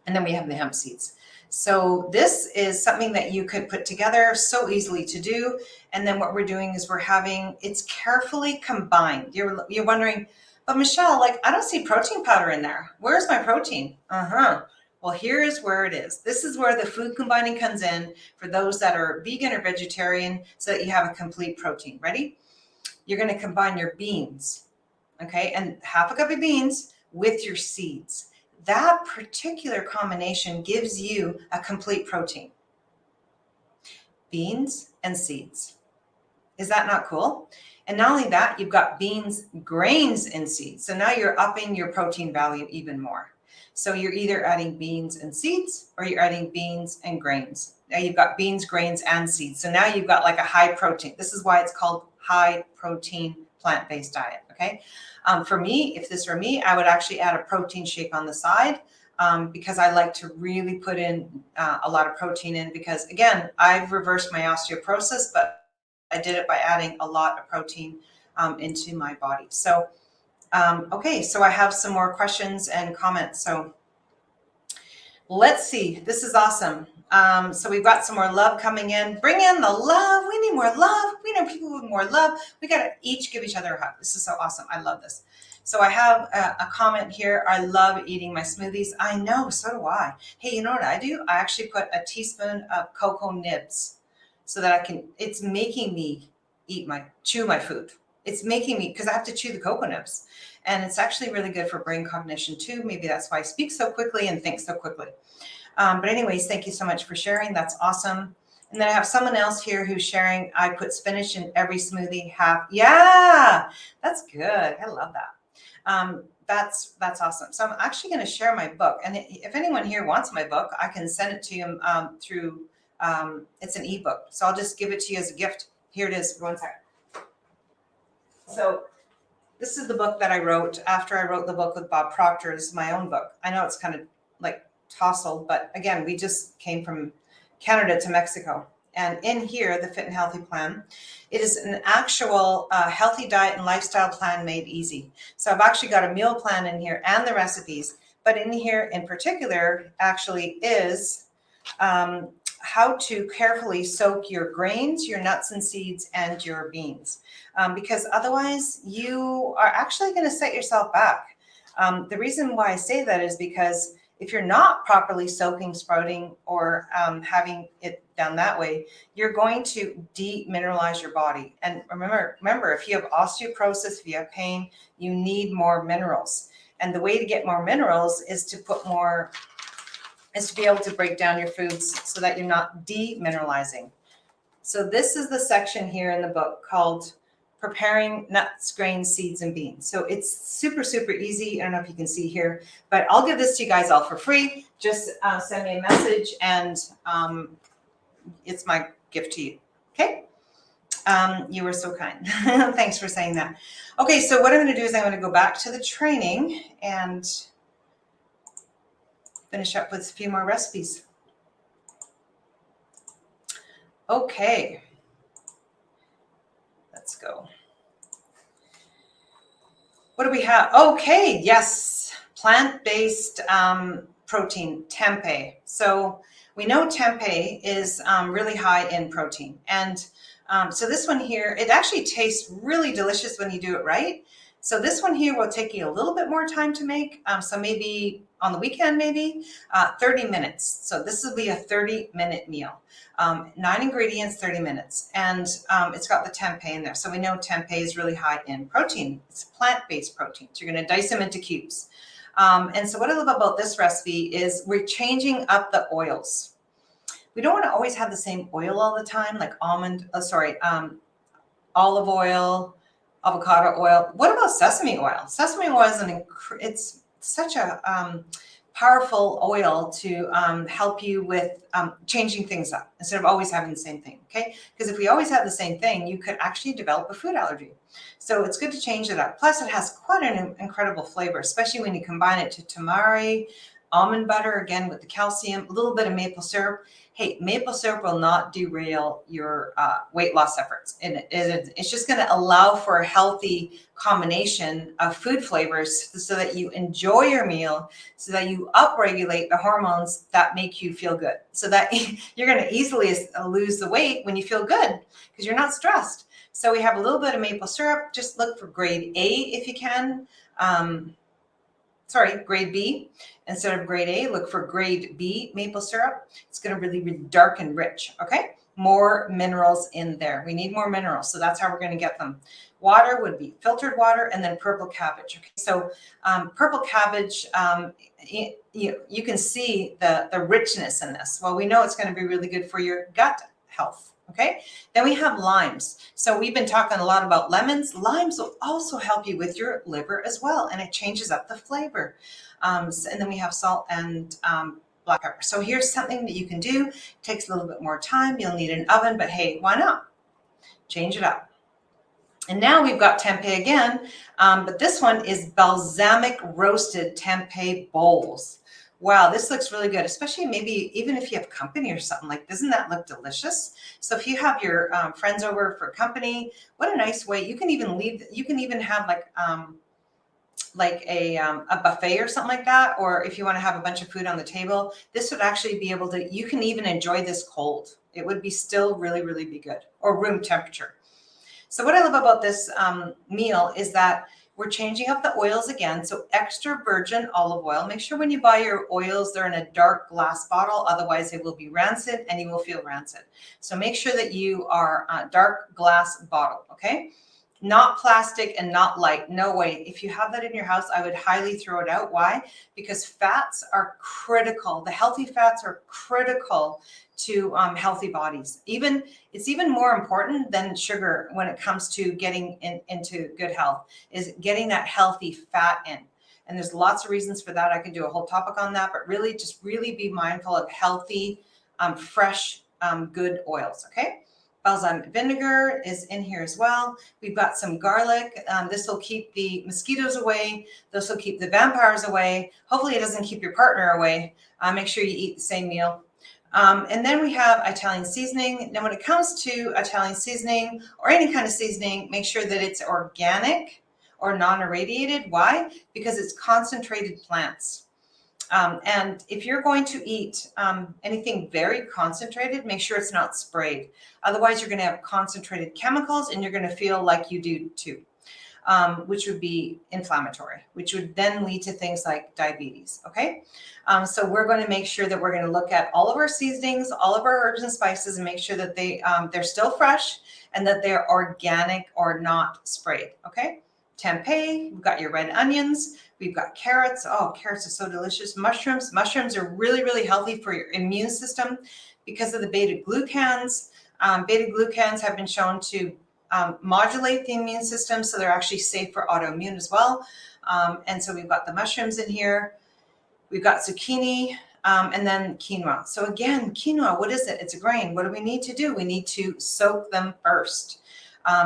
And then we have the hemp seeds. So this is something that you could put together, so easily to do. And then what we're doing is it's carefully combined. You're wondering, but Michelle, like, I don't see protein powder in there. Where's my protein? Well, here is where it is. This is where the food combining comes in for those that are vegan or vegetarian, so that you have a complete protein. Ready? You're going to combine your beans, okay, and half a cup of beans with your seeds. That particular combination gives you a complete protein. Beans and seeds. Is that not cool? And not only that, you've got beans, grains, and seeds. So now you're upping your protein value even more. So you're either adding beans and seeds, or you're adding beans and grains. Now you've got beans, grains, and seeds. So now you've got like a high protein. This is why it's called high protein plant-based diet, okay? For me, if this were me, I would actually add a protein shake on the side, because I like to really put in a lot of protein in, because again, I've reversed my osteoporosis, but I did it by adding a lot of protein into my body. So, okay, so I have some more questions and comments. So let's see, this is awesome. So we've got some more love coming in. Bring in the love. We need more love. We know people with more love. We got to each give each other a hug. This is so awesome. I love this. So I have a comment here. I love eating my smoothies. I know, so do I. Hey, you know what I do? I actually put a teaspoon of cocoa nibs so that it's making me chew my food. It's making me, because I have to chew the cocoa nibs. And it's actually really good for brain cognition too. Maybe that's why I speak so quickly and think so quickly. But anyways, thank you so much for sharing. That's awesome. And then I have someone else here who's sharing, I put spinach in every smoothie. Yeah, that's good. I love that. That's awesome. So I'm actually going to share my book. And if anyone here wants my book, I can send it to you through, it's an ebook. So I'll just give it to you as a gift. Here it is. One second. So this is the book that I wrote after I wrote the book with Bob Proctor. This is my own book. I know it's kind of like tousled, but again, we just came from Canada to Mexico. And in here, the Fit and Healthy Plan, it is an actual healthy diet and lifestyle plan made easy. So I've actually got a meal plan in here and the recipes, but in here in particular actually is how to carefully soak your grains, your nuts and seeds, and your beans. Because otherwise you are actually going to set yourself back. The reason why I say that is because if you're not properly soaking, sprouting, or having it done that way, you're going to demineralize your body. And remember, if you have osteoporosis, if you have pain, you need more minerals. And the way to get more minerals is to be able to break down your foods so that you're not demineralizing. So this is the section here in the book called Preparing Nuts, Grains, Seeds, and Beans. So it's super, super easy. I don't know if you can see here, but I'll give this to you guys all for free. Just send me a message and it's my gift to you. Okay? You were so kind. Thanks for saying that. Okay, so what I'm going to do is I'm going to go back to the training and finish up with a few more recipes. Okay. Let's go. What do we have? Okay, yes, plant-based protein, tempeh. So we know tempeh is really high in protein. And so this one here, it actually tastes really delicious when you do it right. So this one here will take you a little bit more time to make. So maybe on the weekend, maybe 30 minutes. So this will be a 30-minute meal. 9 ingredients, 30 minutes. And it's got the tempeh in there. So we know tempeh is really high in protein. It's plant-based protein. So you're going to dice them into cubes. And so what I love about this recipe is we're changing up the oils. We don't want to always have the same oil all the time, like olive oil, avocado oil. What about sesame oil? Sesame oil is it's such a powerful oil to help you with changing things up instead of always having the same thing, okay? Because if we always have the same thing, you could actually develop a food allergy. So it's good to change it up. Plus, it has quite an incredible flavor, especially when you combine it to tamari, almond butter, again with the calcium, a little bit of maple syrup. Hey, maple syrup will not derail your weight loss efforts. And it's just going to allow for a healthy combination of food flavors so that you enjoy your meal, so that you upregulate the hormones that make you feel good, so that you're going to easily lose the weight when you feel good because you're not stressed. So we have a little bit of maple syrup. Just look for grade A if you can. Grade B. Instead of grade A, look for grade B maple syrup. It's going to really be dark and rich, okay? More minerals in there. We need more minerals, so that's how we're going to get them. Water would be filtered water, and then purple cabbage. Okay, so purple cabbage, you can see the richness in this. Well, we know it's going to be really good for your gut health. Okay, then we have limes. So we've been talking a lot about lemons. Limes will also help you with your liver as well, and it changes up the flavor. And then we have salt and black pepper. So here's something that you can do. It takes a little bit more time. You'll need an oven, but hey, why not? Change it up. And now we've got tempeh again, but this one is balsamic roasted tempeh bowls. Wow, this looks really good, especially maybe even if you have company or something. Like, doesn't that look delicious? So if you have your friends over for company, what a nice way. You can even have like a buffet or something like that. Or if you want to have a bunch of food on the table, this would actually be able to, you can even enjoy this cold. It would be still really, really be good, or room temperature. So what I love about this meal is that we're changing up the oils again. So extra virgin olive oil. Make sure when you buy your oils, they're in a dark glass bottle. Otherwise, they will be rancid and you will feel rancid. So make sure that you are a dark glass bottle, okay? Not plastic and not light. No way. If you have that in your house, I would highly throw it out. Why? Because fats are critical. The healthy fats are critical to healthy bodies. It's even more important than sugar when it comes to getting into good health, is getting that healthy fat in. And there's lots of reasons for that. I could do a whole topic on that, but really be mindful of healthy, fresh, good oils. Okay. Balsamic vinegar is in here as well. We've got some garlic. This will keep the mosquitoes away. This will keep the vampires away. Hopefully it doesn't keep your partner away. Make sure you eat the same meal. And then we have Italian seasoning. Now, when it comes to Italian seasoning or any kind of seasoning, make sure that it's organic or non-irradiated. Why? Because it's concentrated plants. And if you're going to eat anything very concentrated, make sure it's not sprayed. Otherwise, you're going to have concentrated chemicals and you're going to feel like you do too, which would be inflammatory, which would then lead to things like diabetes. Okay. So we're going to make sure that we're going to look at all of our seasonings, all of our herbs and spices, and make sure that they're still fresh and that they're organic or not sprayed. Okay. Tempeh, we've got your red onions, we've got carrots. Oh, carrots are so delicious. Mushrooms are really, really healthy for your immune system because of the beta glucans. Beta glucans have been shown to modulate the immune system, so they're actually safe for autoimmune as well. And so we've got the mushrooms in here. We've got zucchini, and then quinoa. So again, quinoa, what is it? It's a grain. What do we need to do? We need to soak them first.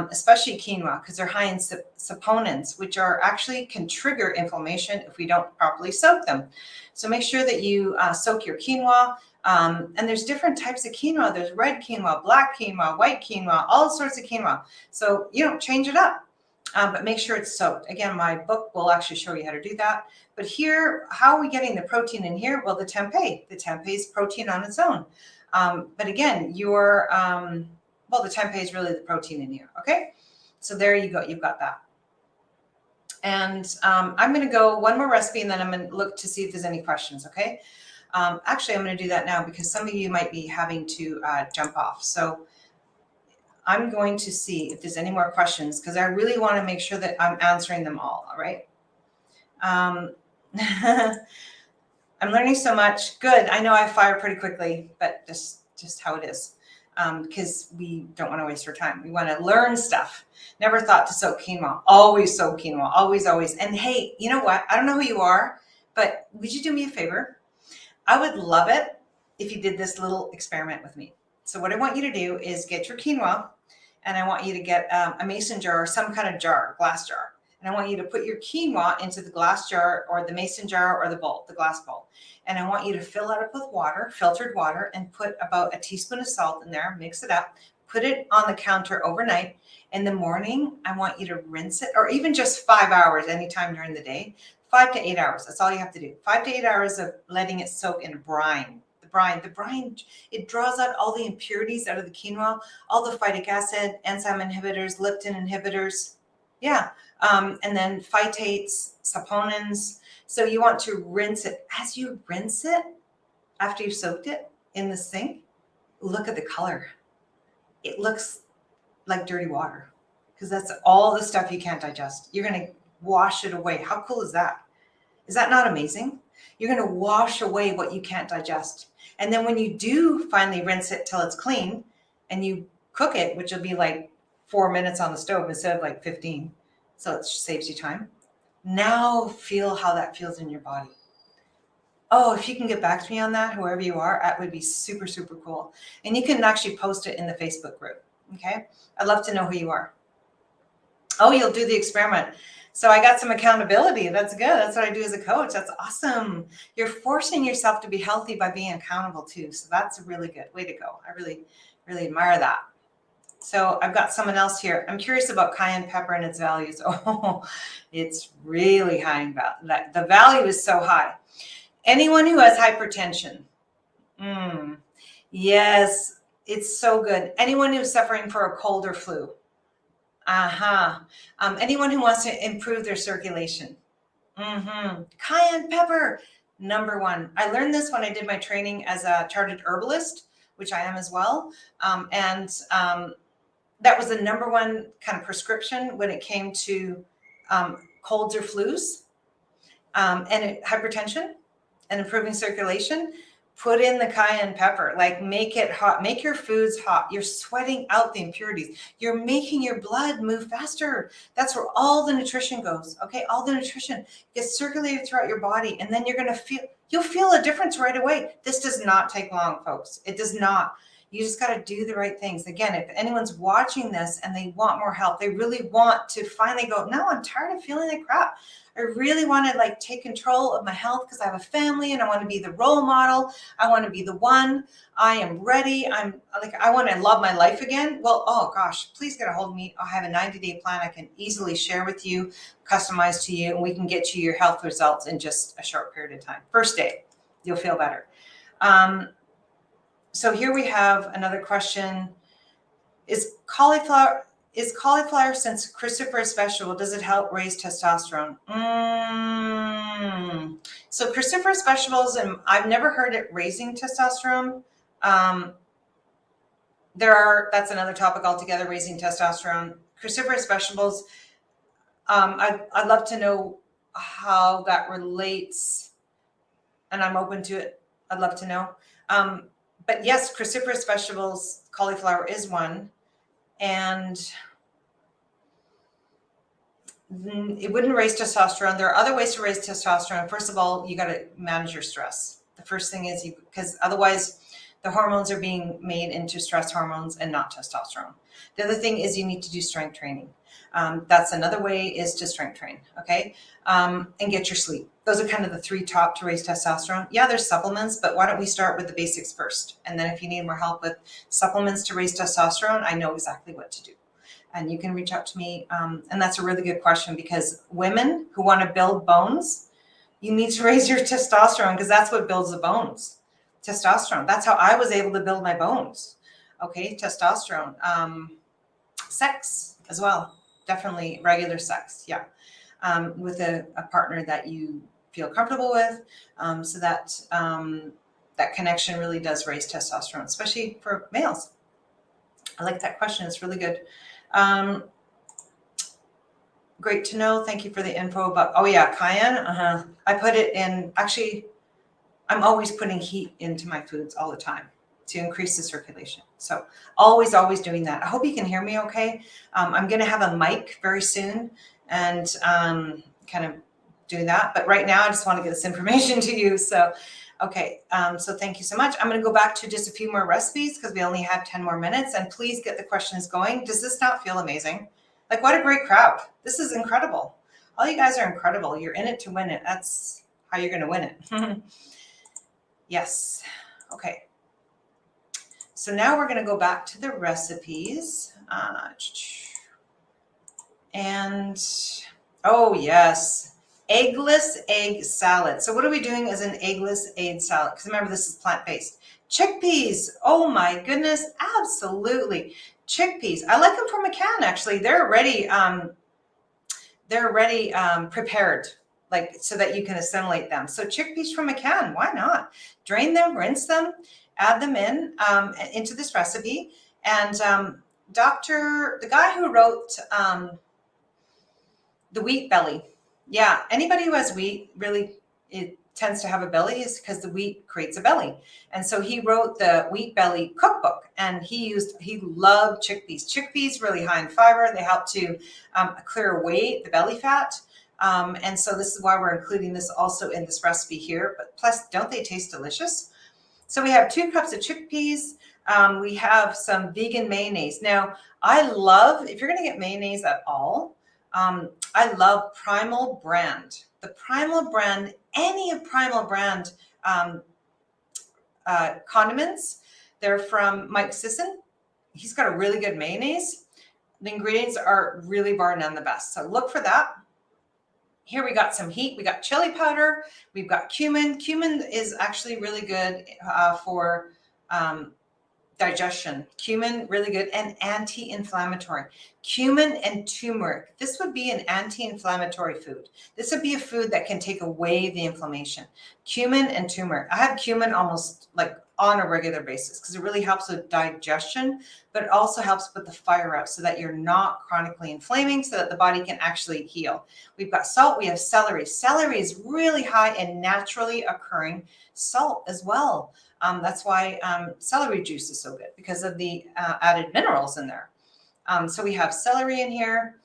Especially quinoa, because they're high in saponins, which can trigger inflammation if we don't properly soak them. So make sure that you soak your quinoa. And there's different types of quinoa. There's red quinoa, black quinoa, white quinoa, all sorts of quinoa. So, change it up, but make sure it's soaked. Again, my book will actually show you how to do that. But here, how are we getting the protein in here? Well, the tempeh. The tempeh is protein on its own. But again, the tempeh is really the protein in here. Okay. So there you go. You've got that. And I'm going to go one more recipe and then I'm going to look to see if there's any questions. Okay. Actually, I'm going to do that now because some of you might be having to jump off. So I'm going to see if there's any more questions because I really want to make sure that I'm answering them all. All right. I'm learning so much. Good. I know I fire pretty quickly, but just how it is. Because we don't want to waste our time. We want to learn stuff. Never thought to soak quinoa. Always soak quinoa. Always, always. And hey, you know what? I don't know who you are, But would you do me a favor? I would love it if you did this little experiment with me. So what I want you to do is get your quinoa, and I want you to get a mason jar or some kind of jar, glass jar. And I want you to put your quinoa into the glass jar or the mason jar or the bowl, the glass bowl. And I want you to fill it up with water, filtered water, and put about a teaspoon of salt in there, mix it up, put it on the counter overnight. In the morning, I want you to rinse it, or even just 5 hours anytime during the day. 5 to 8 hours. That's all you have to do. 5 to 8 hours of letting it soak in brine. The brine, it draws out all the impurities out of the quinoa, all the phytic acid, enzyme inhibitors, leptin inhibitors. Yeah. And then phytates, saponins. So you want to rinse it. As you rinse it, after you've soaked it in the sink, look at the color. It looks like dirty water because that's all the stuff you can't digest. You're going to wash it away. How cool is that? Is that not amazing? You're going to wash away what you can't digest. And then when you do finally rinse it till it's clean and you cook it, which will be like 4 minutes on the stove instead of like 15, so it saves you time. Now feel how that feels in your body. Oh, if you can get back to me on that, whoever you are, that would be super, super cool. And you can actually post it in the Facebook group. Okay. I'd love to know who you are. Oh, you'll do the experiment. So I got some accountability. That's good. That's what I do as a coach. That's awesome. You're forcing yourself to be healthy by being accountable too. So that's really good. Way to go. I really, really admire that. So I've got someone else here. I'm curious about cayenne pepper and its values. Oh, it's really high in value. The value is so high. Anyone who has hypertension. Yes, it's so good. Anyone who's suffering for a cold or flu. Anyone who wants to improve their circulation. Cayenne pepper, number one. I learned this when I did my training as a chartered herbalist, which I am as well. That was the number one kind of prescription when it came to colds or flus and hypertension and improving circulation. Put in the cayenne pepper, like make it hot, make your foods hot. You're sweating out the impurities. You're making your blood move faster. That's where all the nutrition goes. Okay. All the nutrition gets circulated throughout your body. And then you'll feel a difference right away. This does not take long, folks. It does not. You just got to do the right things. Again, if anyone's watching this and they want more help, they really want to finally go, no, I'm tired of feeling like crap. I really want to like take control of my health because I have a family and I want to be the role model. I want to be the one. I am ready. I want to love my life again. Well, oh gosh, please get a hold of me. I have a 90-day plan I can easily share with you, customize to you, and we can get you your health results in just a short period of time. First day, you'll feel better. So here we have another question. Is cauliflower since cruciferous vegetable, does it help raise testosterone? So cruciferous vegetables, and I've never heard it raising testosterone. That's another topic altogether, raising testosterone. Cruciferous vegetables, I'd love to know how that relates, and I'm open to it. I'd love to know. But yes, cruciferous vegetables, cauliflower is one. And it wouldn't raise testosterone. There are other ways to raise testosterone. First of all, you got to manage your stress. The first thing is because otherwise the hormones are being made into stress hormones and not testosterone. The other thing is you need to do strength training. That's another way, is to strength train. Okay. And get your sleep. Those are kind of the three top to raise testosterone. Yeah, there's supplements, but why don't we start with the basics first? And then if you need more help with supplements to raise testosterone, I know exactly what to do. And you can reach out to me. And that's a really good question, because women who want to build bones, you need to raise your testosterone, because that's what builds the bones. Testosterone. That's how I was able to build my bones. Okay, testosterone. Sex as well. Definitely regular sex. Yeah. With a partner that you feel comfortable with, so that that connection really does raise testosterone, especially for males. I like that question. It's really good. Great to know. Thank you for the info about, oh yeah, cayenne. I put it in, actually, I'm always putting heat into my foods all the time to increase the circulation. So always doing that. I hope you can hear me okay. I'm going to have a mic very soon and kind of doing that. But right now, I just want to get this information to you. So, okay. So thank you so much. I'm going to go back to just a few more recipes because we only have 10 more minutes. And please get the questions going. Does this not feel amazing? Like, what a great crowd. This is incredible. All you guys are incredible. You're in it to win it. That's how you're going to win it. Yes. Okay. So now we're going to go back to the recipes. And, oh yes, eggless egg salad. So what are we doing as an eggless egg salad? Because remember, this is plant-based. Chickpeas. Oh my goodness, absolutely. Chickpeas. I like them from a can, actually. They're already prepared, like so that you can assimilate them. So chickpeas from a can, why not? Drain them, rinse them, add them into this recipe. And the guy who wrote the wheat belly. Yeah, anybody who has wheat really, it tends to have a belly is because the wheat creates a belly. And so he wrote the wheat belly cookbook, and he loved chickpeas. Chickpeas really high in fiber. They help to clear away the belly fat. And so this is why we're including this also in this recipe here. But plus, don't they taste delicious? So we have 2 cups of chickpeas. We have some vegan mayonnaise. Now, I love, if you're going to get mayonnaise at all, I love Primal brand. The Primal brand, any of Primal brand condiments, they're from Mike Sisson. He's got a really good mayonnaise. The ingredients are really bar none the best. So look for that. Here we got some heat. We got chili powder. We've got cumin. Cumin is actually really good for digestion. Cumin, really good, and anti-inflammatory. Cumin and turmeric. This would be an anti-inflammatory food. This would be a food that can take away the inflammation. Cumin and turmeric. I have cumin almost like on a regular basis because it really helps with digestion, but it also helps put the fire out so that you're not chronically inflaming, so that the body can actually heal. We've got salt. We have celery. Celery is really high in naturally occurring salt as well. That's why celery juice is so good, because of the added minerals in there. So we have celery in here.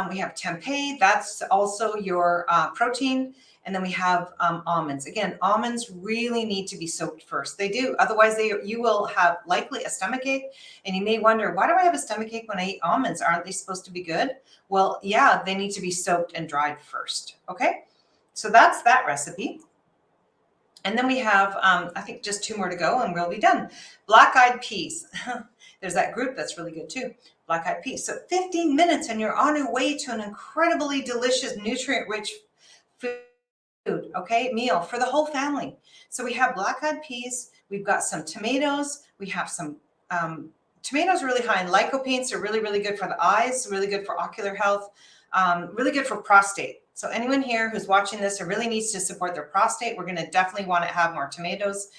We have tempeh. That's also your protein. And then we have almonds. Again, almonds really need to be soaked first. They do. Otherwise, you will have likely a stomach ache. And you may wonder, why do I have a stomach ache when I eat almonds? Aren't they supposed to be good? Well, yeah, they need to be soaked and dried first. Okay, so that's that recipe. And then we have, I think, just 2 more to go and we'll be done. Black-eyed peas. There's that group that's really good too. Black-eyed peas. So 15 minutes and you're on your way to an incredibly delicious, nutrient-rich food, okay, meal for the whole family. So we have black-eyed peas. We've got some tomatoes. We have some tomatoes really high in lycopene, so really, really good for the eyes, really good for ocular health, really good for prostate. So anyone here who's watching this or really needs to support their prostate, we're going to definitely want to have more tomatoes.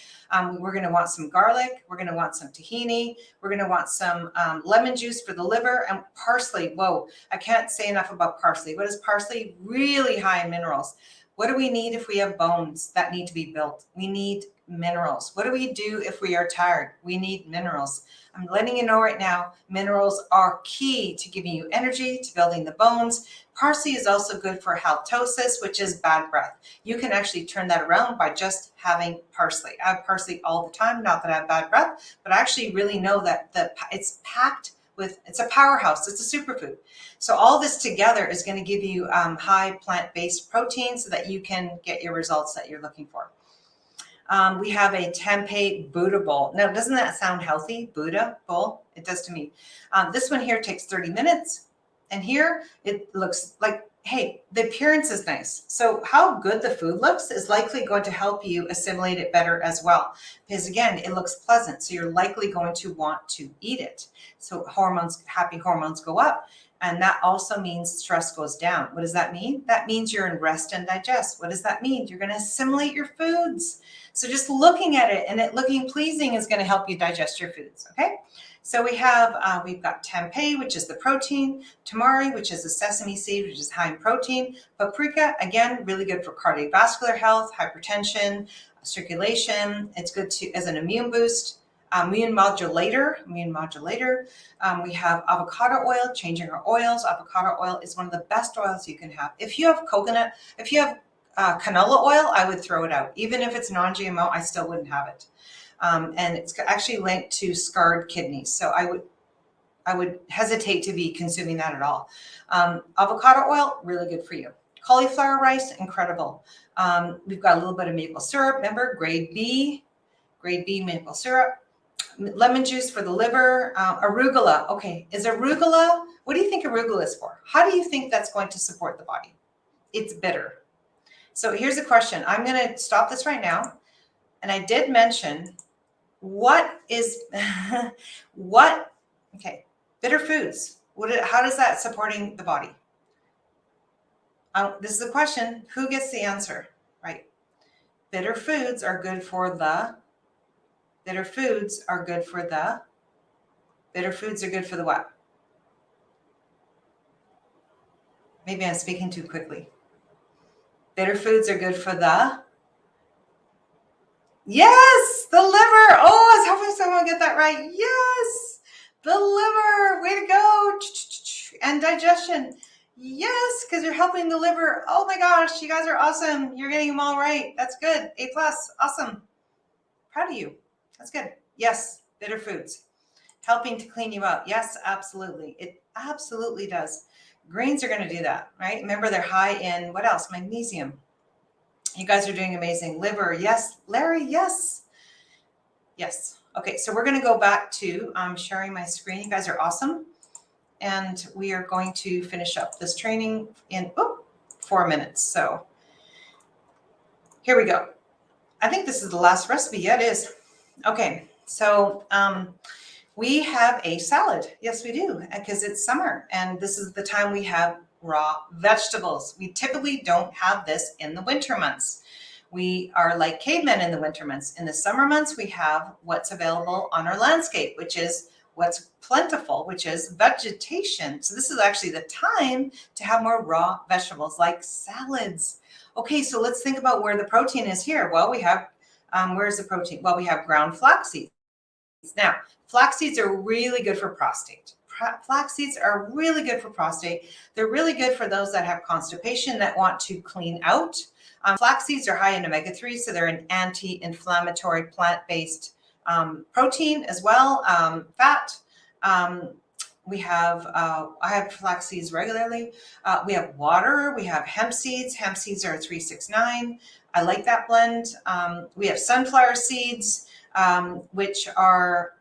We're going to want some garlic. We're going to want some tahini. We're going to want some lemon juice for the liver, and parsley. Whoa, I can't say enough about parsley. What is parsley? Really high in minerals. What do we need if we have bones that need to be built? We need minerals. What do we do if we are tired? We need minerals. I'm letting you know right now, minerals are key to giving you energy, to building the bones. Parsley is also good for halitosis, which is bad breath. You can actually turn that around by just having parsley. I have parsley all the time, not that I have bad breath, but I actually really know that it's packed with, it's a powerhouse, it's a superfood. So all this together is going to give you high plant-based protein so that you can get your results that you're looking for. We have a tempeh Buddha bowl. Now, doesn't that sound healthy? Buddha bowl? It does to me. This one here takes 30 minutes. And here it looks like, hey, the appearance is nice. So how good the food looks is likely going to help you assimilate it better as well. Because again, it looks pleasant. So you're likely going to want to eat it. So hormones, happy hormones go up. And that also means stress goes down. What does that mean? That means you're in rest and digest. What does that mean? You're going to assimilate your foods. So just looking at it and it looking pleasing is going to help you digest your foods. Okay. So we have, we've got tempeh, which is the protein, tamari, which is the sesame seed, which is high in protein, paprika, again, really good for cardiovascular health, hypertension, circulation. It's good to as an immune boost. immune modulator. We have avocado oil, changing our oils. Avocado oil is one of the best oils you can have. If you have coconut, if you have canola oil, I would throw it out. Even if it's non-GMO, I still wouldn't have it. And it's actually linked to scarred kidneys. So I would hesitate to be consuming that at all. Avocado oil, really good for you. Cauliflower rice, incredible. We've got a little bit of maple syrup. Remember, grade B maple syrup. Lemon juice for the liver. Arugula. Okay, is arugula, what do you think arugula is for? How do you think that's going to support the body? It's bitter. So here's a question. I'm going to stop this right now. And I did mention okay, bitter foods. How does that supporting the body? This is a question. Who gets the answer? Right. Bitter foods are good for the what? Maybe I'm speaking too quickly. Bitter foods are good for the, yes, the liver. Oh, I was hoping someone would get that right. Yes, the liver. Way to go. And digestion. Yes, because you're helping the liver. Oh my gosh, you guys are awesome. You're getting them all right. That's good. A+. Awesome. Proud of you. That's good. Yes, bitter foods. Helping to clean you out. Yes, absolutely. It absolutely does. Greens are going to do that, right? Remember, they're high in, what else? Magnesium. You guys are doing amazing. Liver, yes. Larry, yes. Yes. Okay, so we're going to go back to sharing my screen. You guys are awesome. And we are going to finish up this training in 4 minutes. So here we go. I think this is the last recipe. Yeah, it is. Okay, so we have a salad. Yes, we do, because it's summer and this is the time we have raw vegetables. We typically don't have this in the winter months. We are like cavemen in the winter months. In the summer months, we have what's available on our landscape, which is what's plentiful, which is vegetation. So this is actually the time to have more raw vegetables like salads. Okay, so let's think about where the protein is here. Well, we have, where's the protein? Well, we have ground flax seeds. Now, flax seeds are really good for prostate. Flax seeds are really good for prostate. They're really good for those that have constipation that want to clean out. Flax seeds are high in omega-3, so they're an anti-inflammatory plant-based protein as well, fat. We have, I have flax seeds regularly. We have water, we have hemp seeds. Hemp seeds are 369. I like that blend. We have sunflower seeds, which are,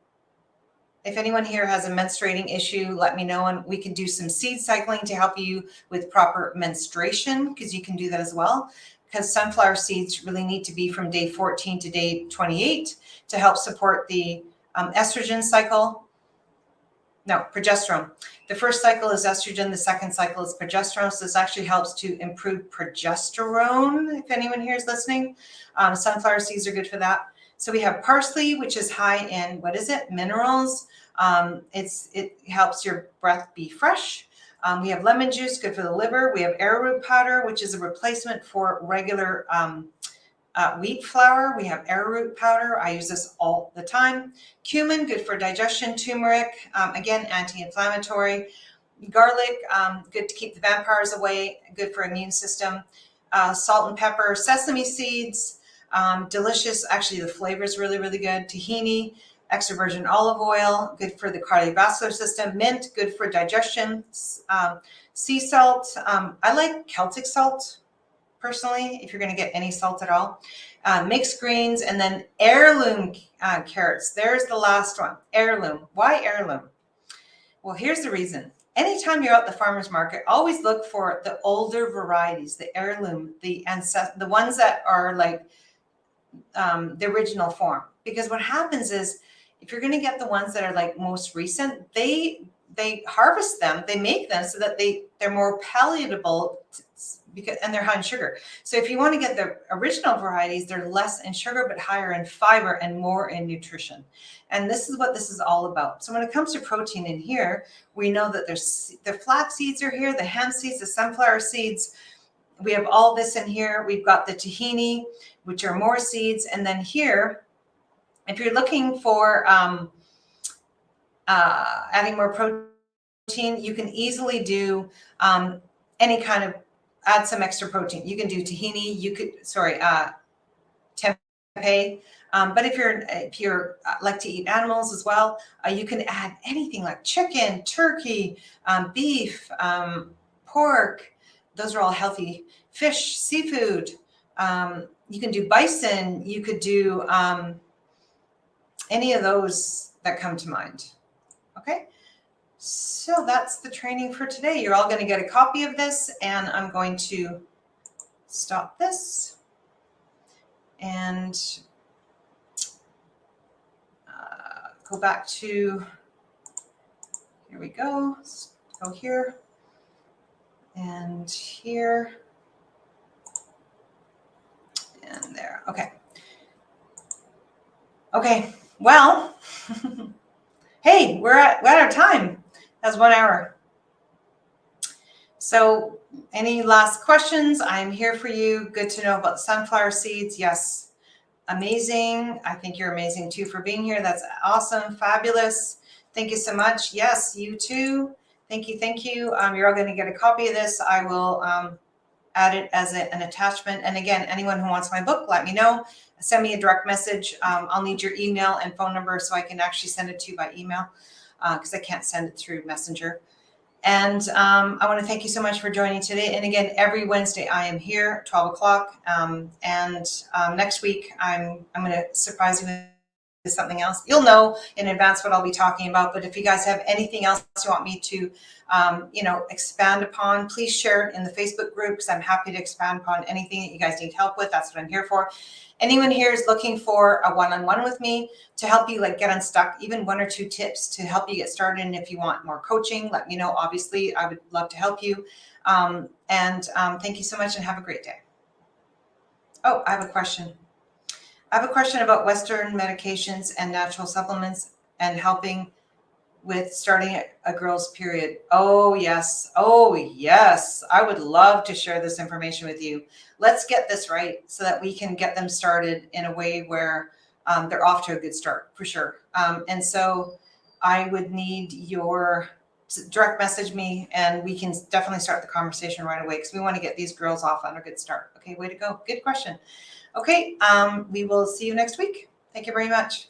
if anyone here has a menstruating issue, let me know and we can do some seed cycling to help you with proper menstruation, because you can do that as well. Because sunflower seeds really need to be from day 14 to day 28 to help support the estrogen cycle. No, progesterone. The first cycle is estrogen. The second cycle is progesterone. So this actually helps to improve progesterone, if anyone here is listening. Sunflower seeds are good for that. So we have parsley, which is high in, what is it? Minerals. It helps your breath be fresh. We have lemon juice, good for the liver. We have arrowroot powder, which is a replacement for regular wheat flour. We have arrowroot powder. I use this all the time. Cumin, good for digestion. Turmeric, again, anti-inflammatory. Garlic, good to keep the vampires away, good for immune system. Salt and pepper. Sesame seeds, delicious. Actually, the flavor is really, really good. Tahini, extra virgin olive oil, good for the cardiovascular system. Mint, good for digestion. Sea salt. I like Celtic salt, personally, if you're going to get any salt at all. Mixed greens, and then heirloom carrots. There's the last one, heirloom. Why heirloom? Well, here's the reason. Anytime you're at the farmer's market, always look for the older varieties, the heirloom, the ones that are like the original form. Because what happens is, if you're going to get the ones that are like most recent, they harvest them, they make them so that they're more palatable and they're high in sugar. So if you want to get the original varieties, they're less in sugar but higher in fiber and more in nutrition. And this is what this is all about. So when it comes to protein in here, we know that there's the flax seeds are here, the hemp seeds, the sunflower seeds. We have all this in here. We've got the tahini, which are more seeds, and then here If you're looking for adding more protein, you can easily do any kind of, add some extra protein. You can do tahini, you could, tempeh. But if you're like to eat animals as well, you can add anything like chicken, turkey, beef, pork. Those are all healthy. Fish, seafood. You can do bison. You could do any of those that come to mind. Okay. So that's the training for today. You're all going to get a copy of this, and I'm going to stop this and go back to, here we go. Let's go here and here and there. Okay. Okay. Well, hey, we're at our time. That's 1 hour. So any last questions? I'm here for you. Good to know about the sunflower seeds. Yes. Amazing. I think you're amazing too for being here. That's awesome. Fabulous. Thank you so much. Yes, you too. Thank you. Thank you. You're all going to get a copy of this. I will add it as an attachment. And again, anyone who wants my book, let me know. Send me a direct message. I'll need your email and phone number so I can actually send it to you by email because I can't send it through Messenger. And I want to thank you so much for joining today. And again, every Wednesday I am here at 12 o'clock. And next week I'm going to surprise you with something else. You'll know in advance what I'll be talking about. But if you guys have anything else you want me to, expand upon, please share it in the Facebook group because I'm happy to expand upon anything that you guys need help with. That's what I'm here for. Anyone here is looking for a one-on-one with me to help you get unstuck, even 1 or 2 tips to help you get started. And if you want more coaching, let me know. Obviously, I would love to help you. Thank you so much and have a great day. Oh, I have a question. I have a question about Western medications and natural supplements and helping with starting a girl's period. Oh, yes. Oh, yes. I would love to share this information with you. Let's get this right so that we can get them started in a way where they're off to a good start for sure. And so I would need your direct message me and we can definitely start the conversation right away because we want to get these girls off on a good start. Okay, way to go. Good question. Okay, we will see you next week. Thank you very much.